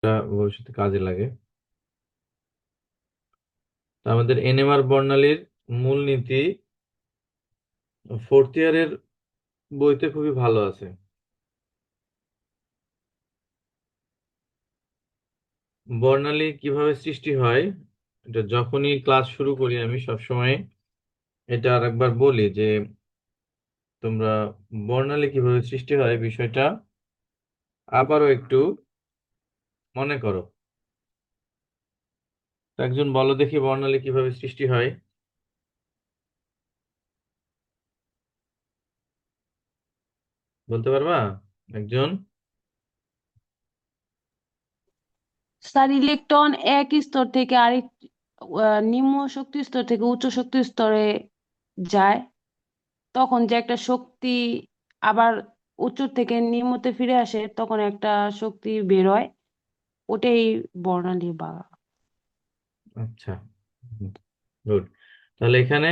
ভবিষ্যতে কাজে লাগে। তো আমাদের এনএমআর বর্ণালীর মূলনীতি ফোর্থ ইয়ারের বইতে খুবই ভালো আছে। বর্ণালী কিভাবে সৃষ্টি হয়, এটা যখনই ক্লাস শুরু করি আমি সবসময় এটা আরেকবার বলি যে তোমরা বর্ণালী কিভাবে সৃষ্টি হয় বিষয়টা আবারও একটু মনে করো। তো একজন বলো দেখি বর্ণালী কিভাবে সৃষ্টি হয়, বলতে পারবা একজন? স্যার, ইলেকট্রন এক স্তর থেকে আরেক নিম্ন শক্তি স্তর থেকে উচ্চ শক্তি স্তরে যায়, তখন যে একটা শক্তি আবার উচ্চ থেকে নিম্নতে ফিরে আসে, তখন একটা শক্তি বের হয়, ওটাই বর্ণালী বা। আচ্ছা, গুড। তাহলে এখানে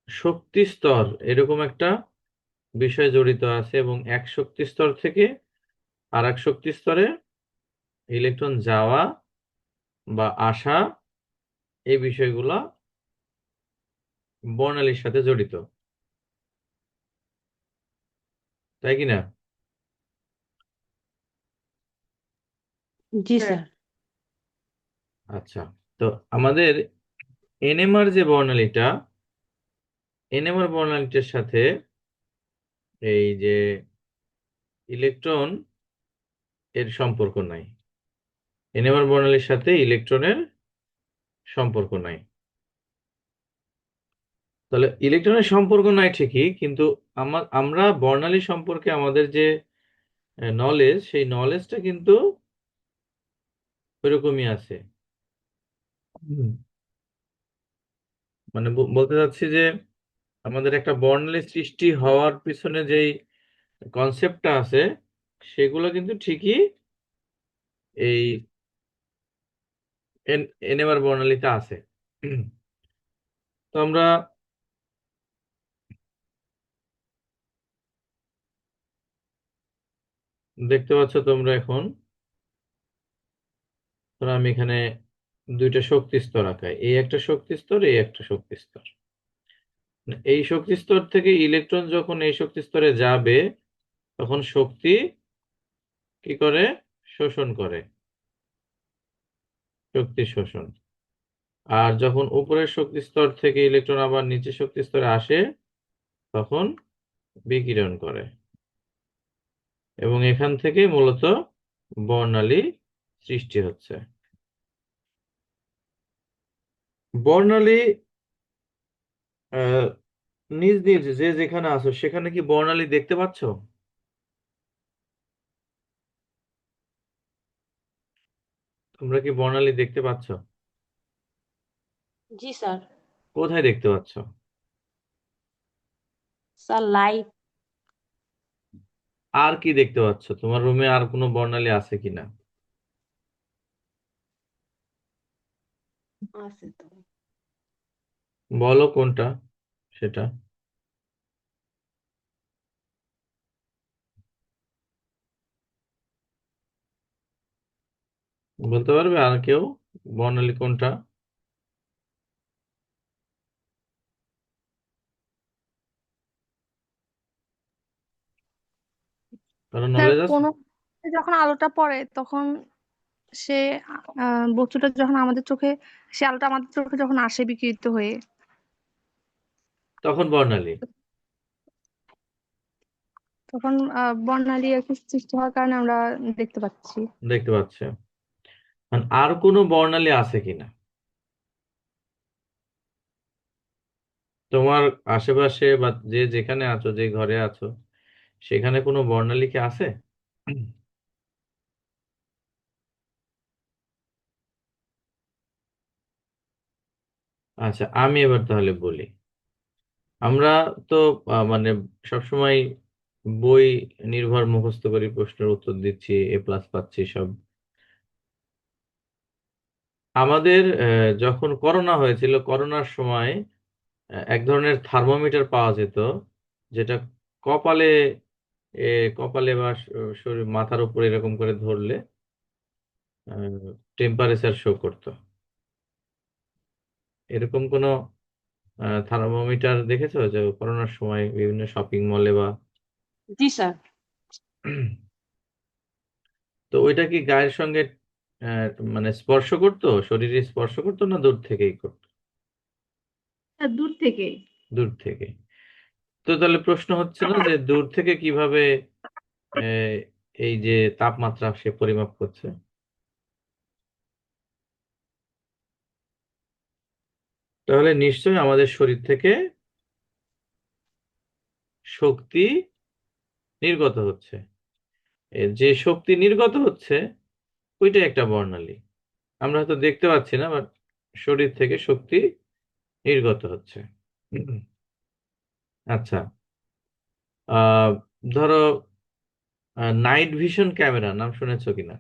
শক্তি স্তর এরকম একটা বিষয় জড়িত আছে এবং এক শক্তি স্তর থেকে আর এক শক্তি স্তরে ইলেকট্রন যাওয়া বা আসা, এই বিষয়গুলো বর্ণালীর সাথে জড়িত, তাই কি না? জি স্যার। আচ্ছা, তো আমাদের এনএমআর যে বর্ণালীটা, এনএমআর বর্ণালীটার সাথে এই যে ইলেকট্রন এর সম্পর্ক নাই, এনএমআর বর্ণালীর সাথে ইলেকট্রনের সম্পর্ক নাই। তাহলে ইলেকট্রনের সম্পর্ক নাই ঠিকই, কিন্তু আমরা বর্ণালী সম্পর্কে আমাদের যে নলেজ, সেই নলেজটা কিন্তু ওইরকমই আছে। হুম। মানে বলতে চাচ্ছি যে আমাদের একটা বর্ণালী সৃষ্টি হওয়ার পিছনে যেই কনসেপ্টটা আছে সেগুলো কিন্তু ঠিকই এই এনএমআর বর্ণালীতে আছে। তো আমরা দেখতে পাচ্ছ তোমরা এখন, ধরো আমি এখানে দুইটা শক্তি স্তর আঁকাই, এই একটা শক্তি স্তর, এই একটা শক্তি স্তর। এই শক্তি স্তর থেকে ইলেকট্রন যখন এই শক্তি স্তরে যাবে তখন শক্তি কি করে? শোষণ করে, শক্তি শোষণ। আর যখন উপরের শক্তি স্তর থেকে ইলেকট্রন আবার নিচের শক্তি স্তরে আসে তখন বিকিরণ করে, এবং এখান থেকে মূলত বর্ণালী সৃষ্টি হচ্ছে। বর্ণালী আহ নিজ নিজ যে যেখানে আছো সেখানে কি বর্ণালী দেখতে পাচ্ছো? তোমরা কি বর্ণালী দেখতে পাচ্ছো? জি স্যার। কোথায় দেখতে পাচ্ছো? স্যার, লাইট আর কি দেখতে পাচ্ছো? তোমার রুমে আর কোনো বর্ণালী আছে কিনা? আছে তো। বলো কোনটা সেটা। বলতে পারবে আর কেউ বর্ণালী কোনটা? কারো স্যার, নলেজ আছে? কোনো যখন আলোটা পড়ে তখন সে বস্তুটা যখন আমাদের চোখে, সে আলোটা আমাদের চোখে যখন আসে বিকিরিত হয়ে, তখন বর্ণালী তখন বর্ণালী আর কি সৃষ্টি হওয়ার কারণে আমরা দেখতে পাচ্ছি। দেখতে পাচ্ছে। আর কোনো বর্ণালী আছে কিনা তোমার আশেপাশে, বা যে যেখানে আছো, যে ঘরে আছো, সেখানে কোনো বর্ণালী কি আছে? আচ্ছা, আমি এবার তাহলে বলি। আমরা তো মানে সবসময় বই নির্ভর মুখস্থ করি, প্রশ্নের উত্তর দিচ্ছি, A+ পাচ্ছি সব। আমাদের যখন করোনা হয়েছিল, করোনার সময় এক ধরনের থার্মোমিটার পাওয়া যেত, যেটা কপালে কপালে বা শরীর মাথার উপর এরকম করে ধরলে টেম্পারেচার শো করতো। এরকম কোনো থার্মোমিটার দেখেছো যে করোনার সময় বিভিন্ন শপিং মলে বা জি স্যার। তো ওইটা কি গায়ের সঙ্গে আহ, মানে স্পর্শ করতো, শরীরে স্পর্শ করতো না দূর থেকেই করতো? দূর থেকে। দূর থেকে। তো তাহলে প্রশ্ন হচ্ছে না যে দূর থেকে কিভাবে আহ, এই যে তাপমাত্রা সে পরিমাপ করছে? তাহলে নিশ্চয়ই আমাদের শরীর থেকে শক্তি নির্গত হচ্ছে। যে শক্তি নির্গত হচ্ছে ওইটা একটা বর্ণালী। আমরা হয়তো দেখতে পাচ্ছি না, বাট শরীর থেকে শক্তি নির্গত হচ্ছে। আচ্ছা, আহ ধরো নাইট ভিশন ক্যামেরা নাম শুনেছো কিনা?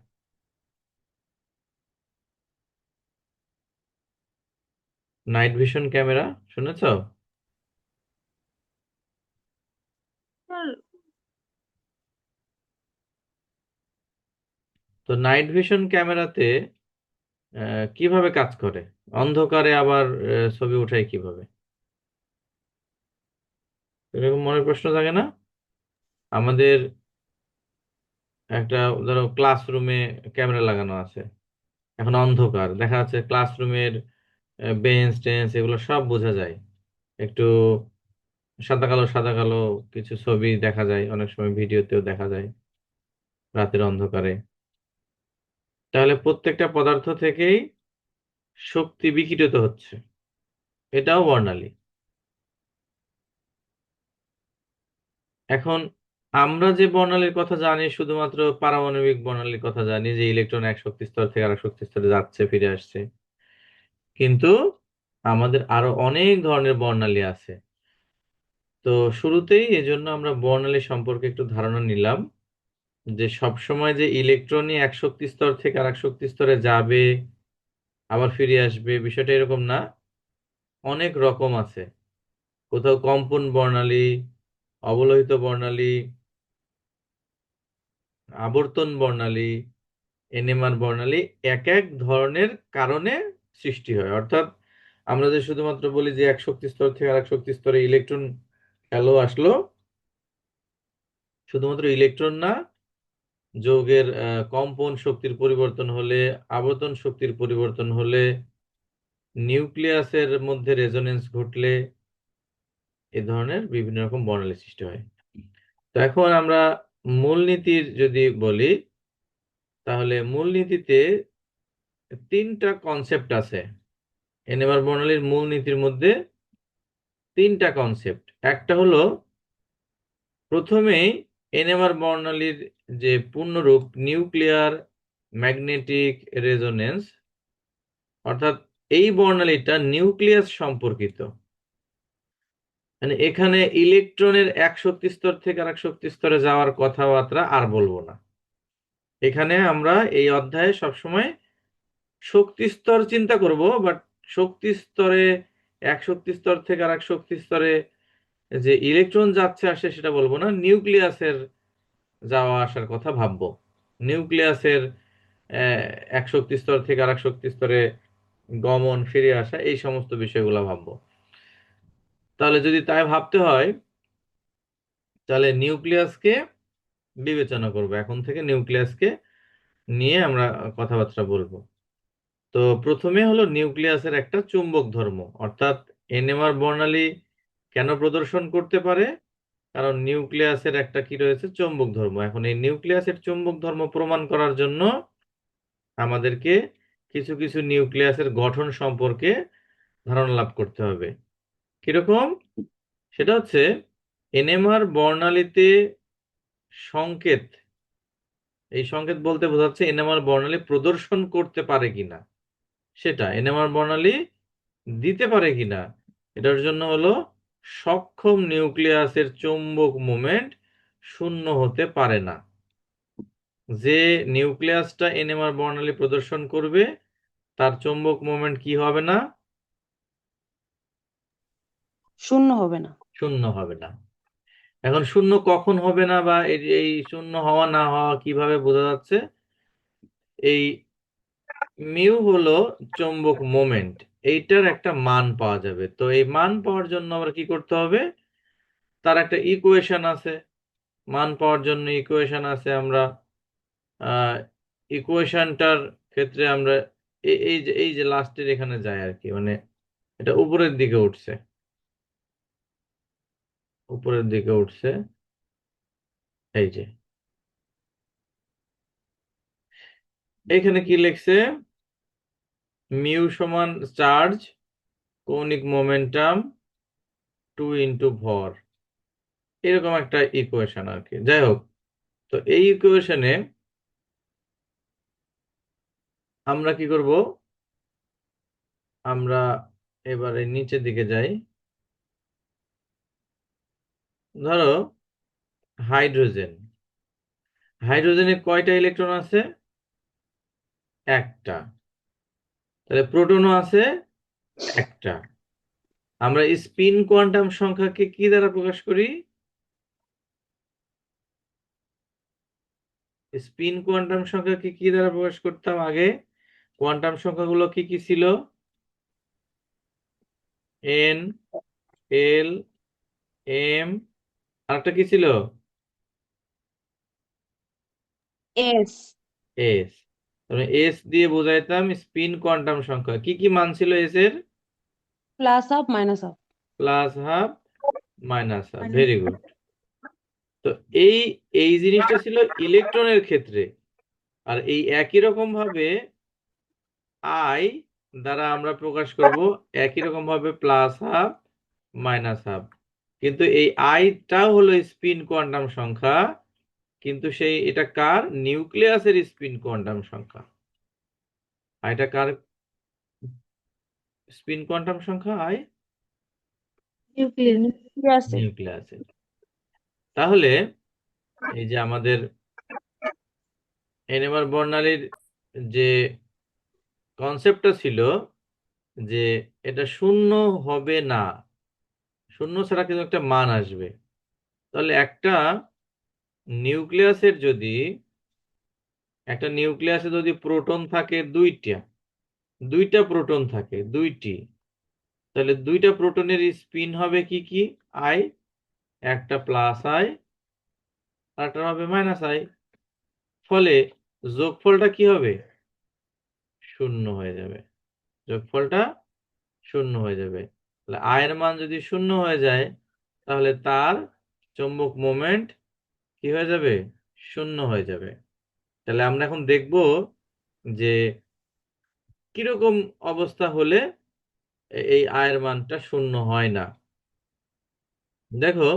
নাইট ভিশন ক্যামেরা শুনেছো? স্যার, তো নাইট ভিশন ক্যামেরাতে কিভাবে কাজ করে? অন্ধকারে আবার ছবি উঠায় কিভাবে? এরকম মনে প্রশ্ন থাকে না? আমাদের একটা, ধরো ক্লাসরুমে ক্যামেরা লাগানো আছে, এখন অন্ধকার দেখা যাচ্ছে, ক্লাসরুমের বেঞ্চ টেঞ্চ এগুলো সব বোঝা যায়, একটু সাদা কালো সাদা কালো কিছু ছবি দেখা যায়, অনেক সময় ভিডিওতেও দেখা যায় রাতের অন্ধকারে। তাহলে প্রত্যেকটা পদার্থ থেকেই শক্তি বিকিরিত হচ্ছে, এটাও বর্ণালী। এখন আমরা যে বর্ণালীর কথা জানি শুধুমাত্র পারমাণবিক বর্ণালীর কথা জানি, যে ইলেকট্রন এক শক্তি স্তর থেকে আরেক শক্তি স্তরে যাচ্ছে ফিরে আসছে। কিন্তু আমাদের আরো অনেক ধরনের বর্ণালী আছে। তো শুরুতেই এজন্য আমরা বর্ণালী সম্পর্কে একটু ধারণা নিলাম, যে সব সময় যে ইলেকট্রনই এক শক্তি স্তর থেকে আরেক শক্তি স্তরে যাবে আবার ফিরে আসবে বিষয়টা এরকম না, অনেক রকম আছে। কোথাও কম্পন বর্ণালী, অবলোহিত বর্ণালী, আবর্তন বর্ণালী, এনএমআর বর্ণালী, এক এক ধরনের কারণে সৃষ্টি হয়। অর্থাৎ আমরা যে শুধুমাত্র বলি যে এক শক্তি স্তর থেকে আরেক শক্তি স্তরে ইলেকট্রন এলো আসলো, শুধুমাত্র ইলেকট্রন না, যৌগের কম্পন শক্তির পরিবর্তন হলে, আবর্তন শক্তির পরিবর্তন হলে, নিউক্লিয়াসের মধ্যে রেজোনেন্স ঘটলে এ ধরনের বিভিন্ন রকম বর্ণালী সৃষ্টি হয়। তো এখন আমরা মূলনীতির যদি বলি, তাহলে মূলনীতিতে তিনটা কনসেপ্ট আছে। এনএমআর বর্ণালীর মূলনীতির মধ্যে তিনটা কনসেপ্ট। একটা হলো, প্রথমেই এনএমআর বর্ণালীর যে পূর্ণরূপ নিউক্লিয়ার ম্যাগনেটিক রেজোনেন্স, অর্থাৎ এই বর্ণালীটা নিউক্লিয়াস সম্পর্কিত। মানে এখানে ইলেকট্রনের এক শক্তি স্তর থেকে আরেক শক্তি স্তরে যাওয়ার কথাবার্তা আর বলবো না। এখানে আমরা এই অধ্যায়ে সবসময় শক্তি স্তর চিন্তা করব, বাট শক্তি স্তরে এক শক্তি স্তর থেকে আরেক শক্তি স্তরে যে ইলেকট্রন যাচ্ছে আসে সেটা বলবো না, নিউক্লিয়াসের যাওয়া আসার কথা ভাববো। নিউক্লিয়াসের আহ, এক শক্তি স্তর থেকে আরেক শক্তি স্তরে গমন ফিরে আসা এই সমস্ত বিষয়গুলো ভাববো। তাহলে যদি তাই ভাবতে হয়, তাহলে নিউক্লিয়াসকে বিবেচনা করব, এখন থেকে নিউক্লিয়াসকে নিয়ে আমরা কথাবার্তা বলবো। তো প্রথমে হলো নিউক্লিয়াসের একটা চুম্বক ধর্ম, অর্থাৎ এনএমআর বর্ণালী কেন প্রদর্শন করতে পারে, কারণ নিউক্লিয়াসের একটা কি রয়েছে, চৌম্বক ধর্ম। এখন এই নিউক্লিয়াসের চৌম্বক ধর্ম প্রমাণ করার জন্য আমাদেরকে কিছু কিছু নিউক্লিয়াসের গঠন সম্পর্কে ধারণা লাভ করতে হবে। কিরকম? সেটা হচ্ছে, এনএমআর বর্ণালীতে সংকেত, এই সংকেত বলতে বোঝাচ্ছে এনএমআর বর্ণালী প্রদর্শন করতে পারে কিনা, সেটা এনএমআর বর্ণালী দিতে পারে কিনা, এটার জন্য হলো সক্ষম নিউক্লিয়াসের চৌম্বক মোমেন্ট শূন্য হতে পারে না। যে নিউক্লিয়াসটা এনএমআর বর্ণালী প্রদর্শন করবে তার চৌম্বক মোমেন্ট কি হবে না? শূন্য হবে না। শূন্য হবে না। এখন শূন্য কখন হবে না, বা এই এই শূন্য হওয়া না হওয়া কিভাবে বোঝা যাচ্ছে? এই মিউ হলো চৌম্বক মোমেন্ট, এইটার একটা মান পাওয়া যাবে। তো এই মান পাওয়ার জন্য আমরা কি করতে হবে, তার একটা ইকুয়েশন আছে। মান পাওয়ার জন্য ইকুয়েশন আছে। আমরা ইকুয়েশনটার ক্ষেত্রে আমরা এই যে লাস্টের এখানে যায় আর কি, মানে এটা উপরের দিকে উঠছে, উপরের দিকে উঠছে। এই যে এখানে কি লিখছে, মিউ সমান চার্জ কৌণিক মোমেন্টাম 2 × ভর, এরকম একটা ইকুয়েশন আর কি। যাই হোক, তো এই ইকুয়েশনে আমরা কি করব, আমরা এবারে নিচের দিকে যাই। ধরো হাইড্রোজেন, হাইড্রোজেনে কয়টা ইলেকট্রন আছে, একটা। তাহলে প্রোটনও আছে একটা। আমরা স্পিন কোয়ান্টাম সংখ্যাকে কি দ্বারা প্রকাশ করি, স্পিন কোয়ান্টাম সংখ্যাকে কি দ্বারা প্রকাশ করতাম আগে, কোয়ান্টাম সংখ্যাগুলো কি কি ছিল, এন, এল, এম, আরেকটা কি ছিল, এস এস। তাহলে এস দিয়ে বোঝাইতাম স্পিন কোয়ান্টাম সংখ্যা। কি কি মান ছিল এস এর, plus half minus half. Plus half minus half, very good. তো এই এই জিনিসটা ছিল ইলেকট্রনের ক্ষেত্রে। আর এই একই রকম ভাবে আই দ্বারা আমরা প্রকাশ করব, একই রকম ভাবে প্লাস হাফ মাইনাস হাফ। কিন্তু এই আইটাও হলো স্পিন কোয়ান্টাম সংখ্যা, কিন্তু সেই এটা কার, নিউক্লিয়াসের স্পিন কোয়ান্টাম সংখ্যা। আইটা কার স্পিন কোয়ান্টাম সংখ্যা, আই নিউক্লিয়াসের। নিউক্লিয়াসের। তাহলে এই যে আমাদের এনএমআর বর্ণালীর যে কনসেপ্টটা ছিল, যে এটা শূন্য হবে না, শূন্য ছাড়া কিন্তু একটা মান আসবে। তাহলে নিউক্লিয়াসের যদি একটা নিউক্লিয়াসে যদি প্রোটন থাকে দুইটা, দুইটা প্রোটন থাকে দুইটি, তাহলে দুইটা প্রোটনের স্পিন হবে কি কি, আই, একটা প্লাস আই আর একটা হবে মাইনাস আই। ফলে যোগফলটা কি হবে, শূন্য হয়ে যাবে। যোগফলটা শূন্য হয়ে যাবে। তাহলে আয়ের মান যদি শূন্য হয়ে যায়, তাহলে তার চৌম্বক মোমেন্ট কি হয়ে যাবে, শূন্য হয়ে যাবে। তাহলে আমরা এখন দেখব যে কিরকম অবস্থা হলে এই আয়ের মানটা শূন্য হয় না। দেখো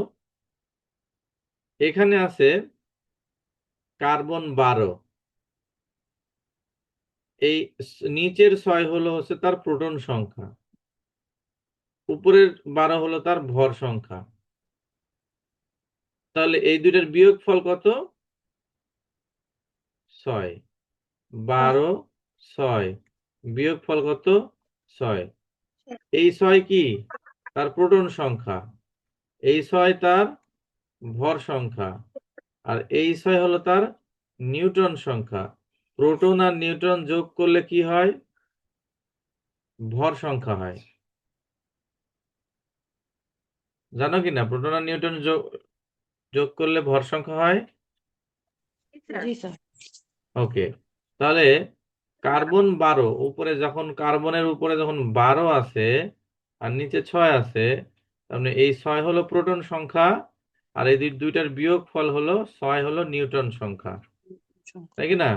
এখানে আছে কার্বন 12, এই নিচের 6 হচ্ছে তার প্রোটন সংখ্যা, উপরের 12 হলো তার ভর সংখ্যা। তাহলে এই দুইটার বিয়োগফল কত, 6, 12, 6, বিয়োগফল কত, 6। এই 6 কি, তার প্রোটন সংখ্যা, এই 6 তার ভর সংখ্যা, আর এই 6 হলো তার নিউট্রন সংখ্যা। প্রোটন আর নিউট্রন যোগ করলে কি হয়, ভর সংখ্যা হয়। জানো কি না, প্রোটন আর নিউট্রন যোগ যোগ করলে ভর সংখ্যা হয়। জি স্যার। ওকে, তাহলে কার্বন 12, উপরে যখন কার্বনের উপরে যখন 12 আছে আর নিচে 6 আছে, তার মানে এই 6 হলো প্রোটন সংখ্যা, আর এই দুইটার বিয়োগ ফল হলো 6 হলো নিউট্রন সংখ্যা, তাই কি না?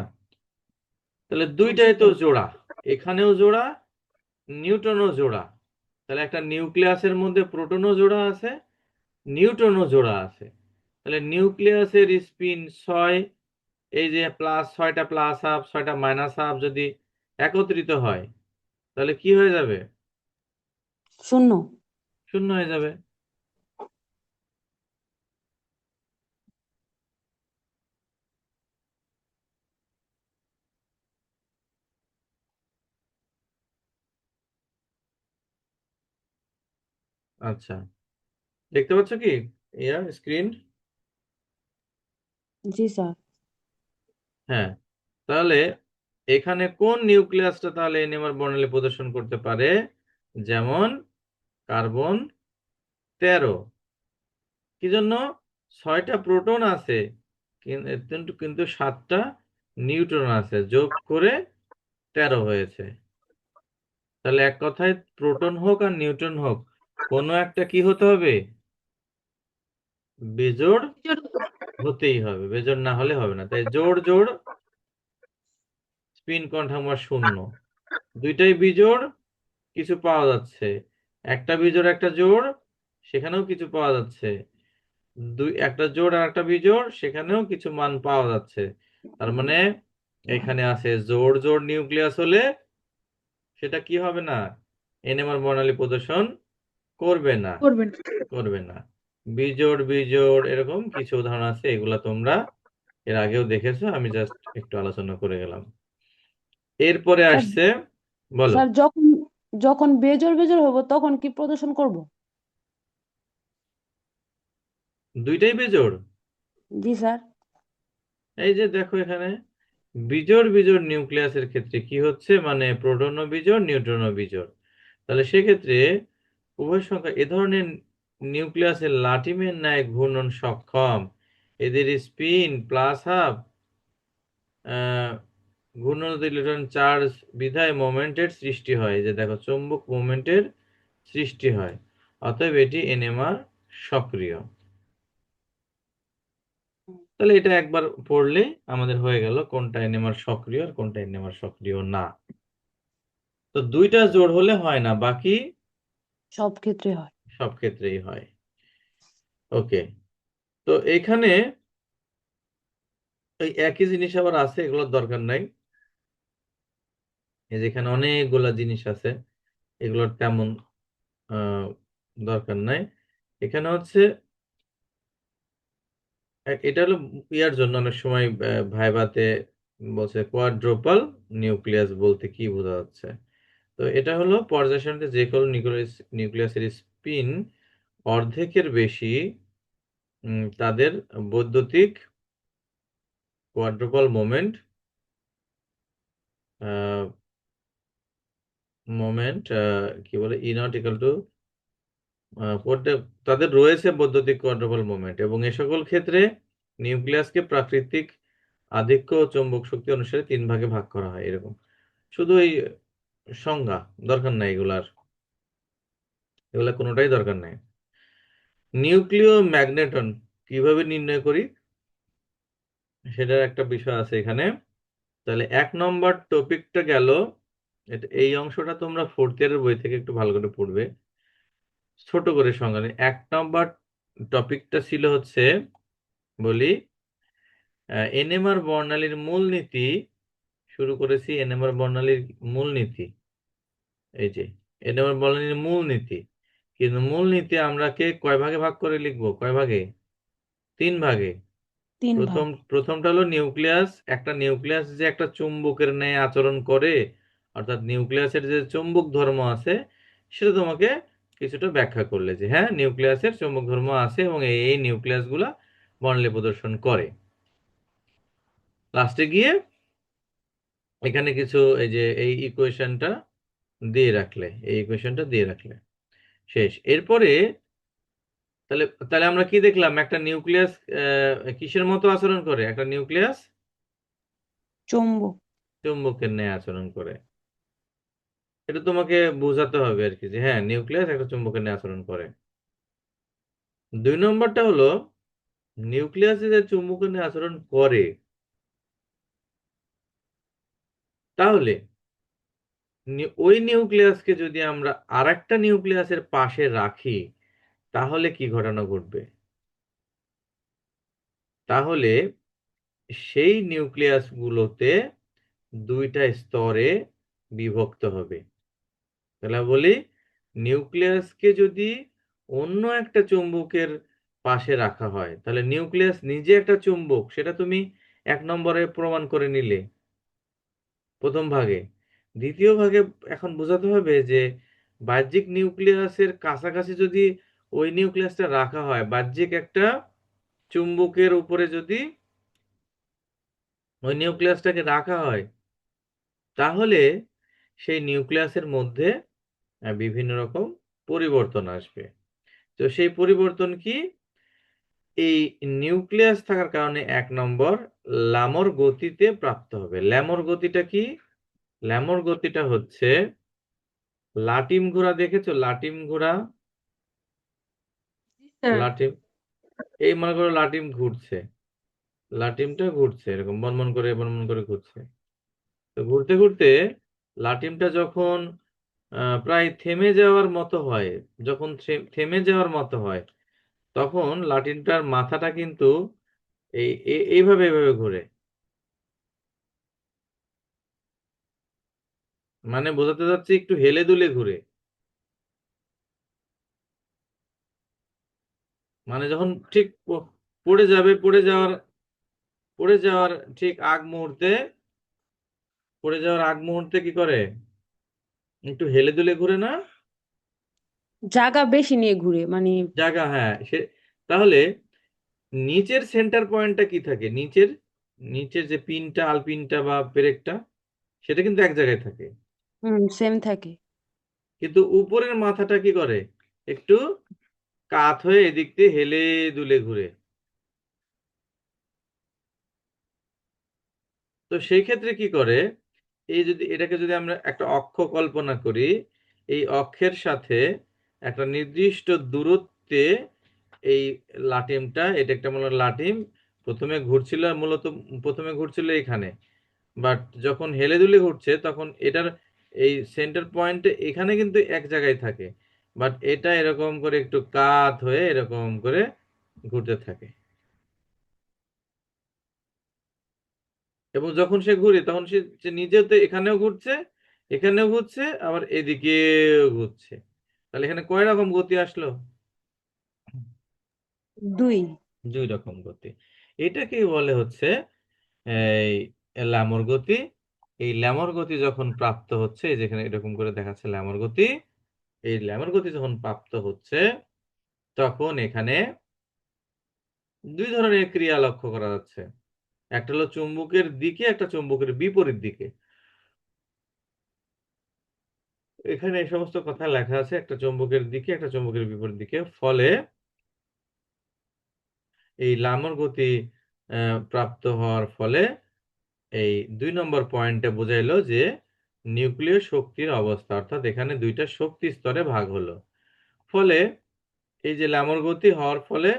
তাহলে জি দুইটাই তো স্যার। জোড়া, এখানেও জোড়া, নিউট্রনও জোড়া। তাহলে একটা নিউক্লিয়াসের মধ্যে প্রোটনও জোড়া আছে, নিউট্রনও জোড়া আছে। তাহলে নিউক্লিয়াসের স্পিন 6, এই যে প্লাস 6টা প্লাস হাফ 6টা মাইনাস হাফ যদি একত্রিত হয়, তাহলে কি হয়ে যাবে, শূন্য। শূন্য হয়ে যাবে। আচ্ছা, দেখতে পাচ্ছ কি স্ক্রিন? জি স্যার। হ্যাঁ, তাহলে এখানে কোন নিউক্লিয়াসটা তাহলে এনএমআর বর্ণালী প্রদর্শন করতে পারে? যেমন কার্বন 13। কি জন্য? 6টা প্রোটন আছে, কিন্তু কিন্তু 7টা নিউট্রন আছে, যোগ করে 13 হয়েছে। তাহলে এক কথায় প্রোটন হোক আর নিউট্রন হোক, কোনো একটা কি হতে হবে? বেজোড় হতেই হবে, বেজোড় না হলে হবে না। তাই জোড় জোড়, স্পিন কনফার্মার 0। দুইটাই বিজোড়, কিছু পাওয়া যাচ্ছে। একটা বিজোড় একটা জোড়, সেখানেও কিছু পাওয়া যাচ্ছে। একটা জোড় আর একটা বিজোড়, সেখানেও কিছু মান পাওয়া যাচ্ছে। তার মানে এখানে আছে জোড় জোড় নিউক্লিয়াস হলে সেটা কি হবে না? এনএমআর বর্ণালী প্রদর্শন করবে না, করবেন। করবে না। বিজোড় বিজোড় এরকম কিছু উদাহরণ আছে, এগুলা তোমরা এর আগেও দেখেছো, আমি জাস্ট একটু আলোচনা করে গেলাম। এরপরে স্যার আসছে, বলো। স্যার যখন যখন বেজোড় বেজোড় হবো তখন কি প্রদর্শন করব? দুইটাই বেজোড়। জি স্যার। এই যে দেখো এখানে বিজোড় বিজোড় নিউক্লিয়াসের ক্ষেত্রে কি হচ্ছে, মানে প্রোটনও বিজোড় নিউট্রনও বিজোড়। তাহলে সেক্ষেত্রে উভয় সংখ্যা এ ধরনের নিউক্লিয়াসের লাটিমের ন্যায় ঘূর্ণন সক্ষম। এদের স্পিন প্লাস হাফ, ঘূর্ণনত ইলেকট্রন চার্জ বিধায় মোমেন্টের সৃষ্টি হয়। যে দেখো চৌম্বক মোমেন্টের সৃষ্টি হয়, অতএব এটি এনএমআর সক্রিয়। তাহলে এটা একবার পড়লে আমাদের হয়ে গেল কোনটা এনএমআর সক্রিয় আর কোনটা এনএমআর সক্রিয় না। তো দুইটা জোড় হলে হয় না, বাকি সব ক্ষেত্রে হয়। সব ক্ষেত্রেই হয়। ওকে, তো এখানে এই একই জিনিস আবার আছে, এগুলোর দরকার নাই। এই যেখানে অনেকগুলা জিনিস আছে, এগুলোর তেমন আহ, দরকার নাই। এখানে হচ্ছে এটা হলো ইয়ার জন্য অনেক সময় ভাইভাতে বলছে কোয়াড্রোপাল নিউক্লিয়াস বলতে কি বোঝা যাচ্ছে। তো এটা হলো পর্যায় সারণীতে যে কোনো নিউক্লিয়াসের স্পিন অর্ধেকের বেশি তাদের বৈদ্যুতিক কোয়াড্রোপাল মোমেন্ট কি বলে, ই নট ইকাল টু, তাদের রয়েছে বৈদ্যুতিক কোয়াড্রোপাল মোমেন্ট, এবং এ সকল ক্ষেত্রে নিউক্লিয়াসকে প্রাকৃতিক আধিক্য ও চৌম্বক শক্তি অনুসারে 3 ভাগে ভাগ করা হয়, এরকম। শুধু এই সংজ্ঞা, দরকার নাই এগুলার, এগুলা কোনোটাই দরকার নাই। নিউক্লিয় ম্যাগনেটন কিভাবে নির্ণয় করি সেটার একটা বিষয় আছে এখানে। তাহলে 1 নম্বর টপিকটা গেল, এই অংশটা তোমরা 4th ইয়ারের বই থেকে একটু ভালো করে পড়বে, ছোট করে সংজ্ঞা নেই। 1 নম্বর টপিকটা ছিল হচ্ছে, বলি, এনএমআর বর্ণালীর মূলনীতি। শুরু করেছি এনএমআর বর্ণালীর মূলনীতি। এই যে এনএমআর বর্ণালীর মূলনীতি, কিন্তু মূলনীতি আমরা কয় ভাগে ভাগ করে লিখবো? কয় ভাগে? 3 ভাগে। 3 ভাগ। প্রথমটা হলো নিউক্লিয়াস। একটা নিউক্লিয়াস যে একটা চুম্বকের ন্যায় আচরণ করে, অর্থাৎ নিউক্লিয়াসের যে চুম্বক ধর্ম আছে সেটা তোমাকে কিছুটা ব্যাখ্যা করলে, যে হ্যাঁ নিউক্লিয়াসের চুম্বক ধর্ম আছে এবং এই এই নিউক্লিয়াসগুলা বর্ণালী প্রদর্শন করে। লাস্টে গিয়ে এখানে কিছু এই যে এই ইকুয়েশনটা দিয়ে রাখলে শেষ। এরপরে তাহলে তাহলে আমরা কি দেখলাম? একটা নিউক্লিয়াস কিসের মতো আচরণ করে? একটা নিউক্লিয়াস চুম্বক। চুম্বকের ন্যায় আচরণ করে। এটা তোমাকে বোঝাতে হবে আর কি, যে হ্যাঁ নিউক্লিয়াস একটা চুম্বকের ন্যায় আচরণ করে। 2 নম্বরটা হলো নিউক্লিয়াসে যে চুম্বকের ন্যায় আচরণ করে, তাহলে ওই নিউক্লিয়াসকে যদি আমরা আরেকটা নিউক্লিয়াসের পাশে রাখি তাহলে কি ঘটনা ঘটবে? তাহলে সেই নিউক্লিয়াসগুলোতে 2টা স্তরে বিভক্ত হবে। তাহলে বলি, নিউক্লিয়াসকে যদি অন্য একটা চুম্বকের পাশে রাখা হয় তাহলে নিউক্লিয়াস নিজে একটা চুম্বক, সেটা তুমি 1 নম্বরে প্রমাণ করে নিলে প্রথম ভাগে। দ্বিতীয় ভাগে এখন বোঝাতে হবে যে বাহ্যিক নিউক্লিয়াসের কাছাকাছি যদি ওই নিউক্লিয়াসটা রাখা হয়, বাহ্যিক একটা চুম্বকের উপরে যদি ওই নিউক্লিয়াসটাকে রাখা হয়, তাহলে সেই নিউক্লিয়াসের মধ্যে বিভিন্ন রকম পরিবর্তন আসবে। তো সেই পরিবর্তন কি? এই নিউক্লিয়াস থাকার কারণে 1 নম্বর ল্যামর গতিতে প্রাপ্ত হবে। ল্যামর গতিটা কি? ল্যামর গতিটা হচ্ছে লাটিম ঘোড়া, দেখেছো লাটিম ঘোড়া? স্যার। লাটিম, এই মনে করো লাটিম ঘুরছে, লাটিমটা ঘুরছে এরকম বনবন করে বনবন করে ঘুরছে। তো ঘুরতে ঘুরতে লাটিমটা যখন প্রায় থেমে যাওয়ার মতো হয়, যখন থেমে যাওয়ার মতো হয়, তখন লাটিমটার মাথাটা কিন্তু এইভাবে এইভাবে ঘুরে। মানে বোঝাতে যাচ্ছে একটু হেলে দুলে ঘুরে। মানে যখন ঠিক পড়ে যাবে, পড়ে যাওয়ার ঠিক আগ মুহূর্তে, পড়ে যাওয়ার আগ মুহূর্তে কি করে? একটু হেলে দুলে ঘুরে না? জায়গা বেশি নিয়ে ঘুরে মানে। জায়গা, হ্যাঁ সে। তাহলে নিচের সেন্টার পয়েন্টটা কি থাকে? নিচের, নিচের যে পিনটা, আলপিনটা বা পেরেকটা, সেটা কিন্তু এক জায়গায় থাকে। সেম থাকে। কিন্তু উপরের মাথাটা কি করে? একটু কাত হয়ে এদিক দিয়ে হেলে দুলে ঘুরে। তো সেই ক্ষেত্রে কি করে? এই যদি এটাকে যদি আমরা একটা অক্ষ কল্পনা করি, এই অক্ষের সাথে একটা নির্দিষ্ট দূরত্বে এই লাটিমটা, এটা একটা মূলত লাটিম প্রথমে ঘুরছিল, মূলত প্রথমে ঘুরছিল এখানে, বাট যখন হেলে দুলে ঘুরছে তখন এটার এই সেন্টার পয়েন্ট এখানে কিন্তু এক জায়গায় থাকে, বাট এটা এরকম করে একটু কাত হয়ে এরকম করে ঘুরতে থাকে। এবং যখন সে ঘুরে তখন সে সে নিজেও তো এখানেও ঘুরছে, এখানেও ঘুরছে, আবার এদিকেও ঘুরছে। তাহলে এখানে কয় রকম গতি আসলো? 2। 2 রকম গতি। এটাকেই বলে হচ্ছে এই ল্যামর গতি। এই ল্যামর গতি যখন প্রাপ্ত হচ্ছে, এই যেখানে এরকম করে দেখাচ্ছে ল্যামর গতি, এই ল্যামর গতি যখন প্রাপ্ত হচ্ছে তখন এখানে 2 ধরনের ক্রিয়া লক্ষ্য করা যাচ্ছে। একটা হলো চুম্বকের দিকে, একটা চুম্বকের বিপরীত দিকে। এখানে এই সমস্ত কথা লেখা আছে, একটা চুম্বকের দিকে একটা চুম্বকের বিপরীত দিকে। ফলে এই ল্যামর গতি প্রাপ্ত হওয়ার ফলে এই 2 নম্বর পয়েন্টে বোঝাইলো যে নিউক্লিয় শক্তির অবস্থা, অর্থাৎ এখানে 2টা শক্তি স্তরে ভাগ হলো। ফলে এই যে ল্যামর গতি হওয়ার ফলে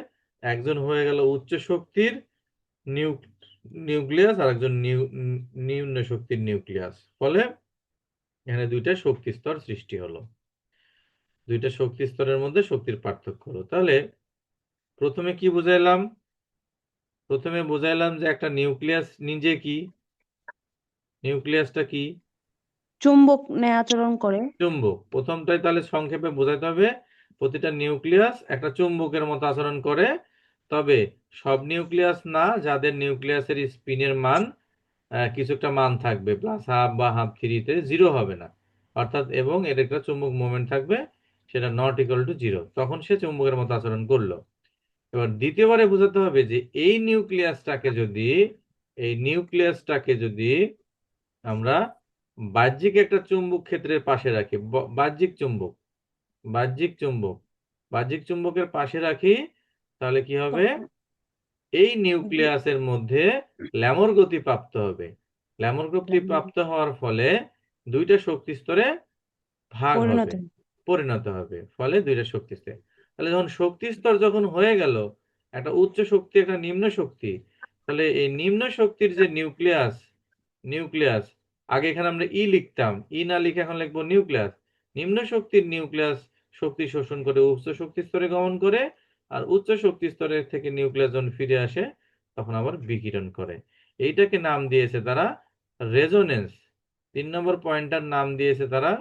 একজন হয়ে গেল উচ্চ শক্তির নিউক্লিয়াস, আর একজন নিম্ন শক্তির নিউক্লিয়াস। ফলে এখানে 2টা শক্তি স্তর সৃষ্টি হলো, 2টা শক্তি স্তরের মধ্যে শক্তির পার্থক্য হলো। তাহলে প্রথমে কি বুঝাইলাম? প্রথমে বুঝাইলাম যে একটা নিউক্লিয়াস নিজে কি, নিউক্লিয়াসটা কি? চুম্বক নেয় আচরণ করে। চুম্বক। প্রথমটাই তাহলে সংক্ষেপে বোঝাতে হবে, প্রতিটা নিউক্লিয়াস একটা চুম্বকের মতো আচরণ করে। তবে সব নিউক্লিয়াস না, যাদের নিউক্লিয়াসের স্পিনের মান কিছু একটা মান থাকবে, +1/2 বা 1/2 3-তে 0 হবে না, অর্থাৎ এবং এর একটা চুম্বক মোমেন্ট থাকবে, সেটা ≠0, তখন সে চুম্বকের মতো আচরণ করলো। এবার দ্বিতীয়বারে বোঝাতে হবে যে এই নিউক্লিয়াসটাকে যদি আমরা বাহ্যিক একটা চুম্বক ক্ষেত্রের পাশে রাখি, বাহ্যিক চুম্বক, বাহ্যিক চুম্বক, বাহ্যিক চুম্বকের পাশে রাখি, তাহলে কি হবে? তখন এই নিউক্লিয়াসের মধ্যে ল্যামর গতি প্রাপ্ত হবে। ল্যামর গতি প্রাপ্ত হওয়ার ফলে 2টা শক্তি স্তরে ভাগ পরিণত হবে, হয়। পরিণত হবে, ফলে 2টা শক্তি স্তর। তাহলে যখন শক্তি স্তর যখন হয়ে গেল, একটা উচ্চ শক্তি একটা নিম্ন শক্তি, তাহলে এই নিম্ন শক্তির যে নিউক্লিয়াস, নিউক্লিয়াস আগে এখানে আমরা ই লিখতাম, ই না লিখে এখন লিখবো নিউক্লিয়াস। নিম্ন শক্তির নিউক্লিয়াস শক্তি শোষণ করে উচ্চ শক্তি স্তরে গমন করে, আর উচ্চ শক্তি স্তরের থেকে নিউক্লিয়াস যখন ফিরে আসে তখন আবার বিকিরণ করে। এইটাকে নাম দিয়েছে তারা রেজোনেন্স। 3 নম্বর পয়েন্টটার নাম দিয়েছে তারা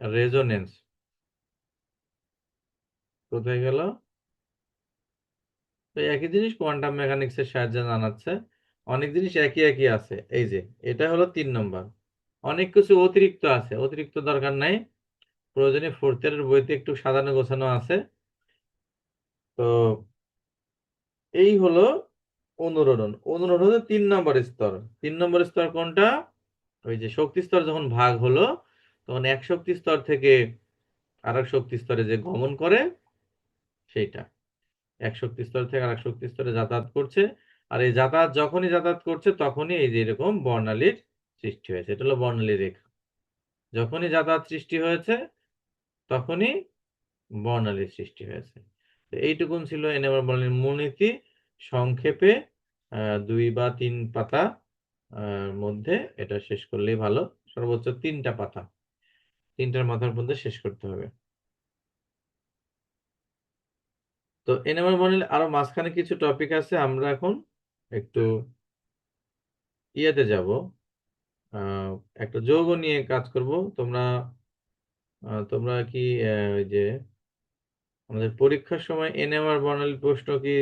রেজোনেন্স। কোথায় গেল? তো একই জিনিস কোয়ান্টাম মেকানিক্স এর সাহায্যে জানাচ্ছে। অনেক জিনিস একই একই আছে। এই যে এটা হলো 3 নম্বর। অনেক কিছু অতিরিক্ত আছে, অতিরিক্ত দরকার নাই, প্রয়োজনে 4th ইয়ারের বইতে একটু সাজানো গোছানো আছে। তো এই হলো অনুরণন। অনুরণনের 3 নম্বর স্তর। 3 নম্বর স্তর কোনটা? ওই যে শক্তি স্তর যখন ভাগ হলো তখন এক শক্তি স্তর থেকে আরেক শক্তি স্তরে যে গমন করে সেইটা, এক শক্তি স্তর থেকে আরেক শক্তি স্তরে যাতায়াত করছে। আর এই যাতায়াত যখনই যাতায়াত করছে তখনই এই যে এরকম বর্ণালীর সৃষ্টি হয়েছে, এটা হলো বর্ণালী রেখা। যখনই যাতায়াত সৃষ্টি হয়েছে তখনই বর্ণালীর সৃষ্টি হয়েছে। তো এইটুকুন ছিল এনএমআর বর্ণালীর মূলনীতি। সংক্ষেপে 2 বা 3 পাতা মধ্যে এটা শেষ করলেই ভালো, সর্বোচ্চ 3টা পাতা, 3টার মাথার মধ্যে শেষ করতে হবে। তো এনএমআর বর্ণালী আরো মাঝখানে কিছু টপিক আছে, আমরা এখন একটু ইয়েতে যাব, একটা যৌগ নিয়ে কাজ করব। তোমরা তোমরা কি ওই যে আমাদের পরীক্ষার সময় এনএমআর বর্ণালী প্রশ্ন কি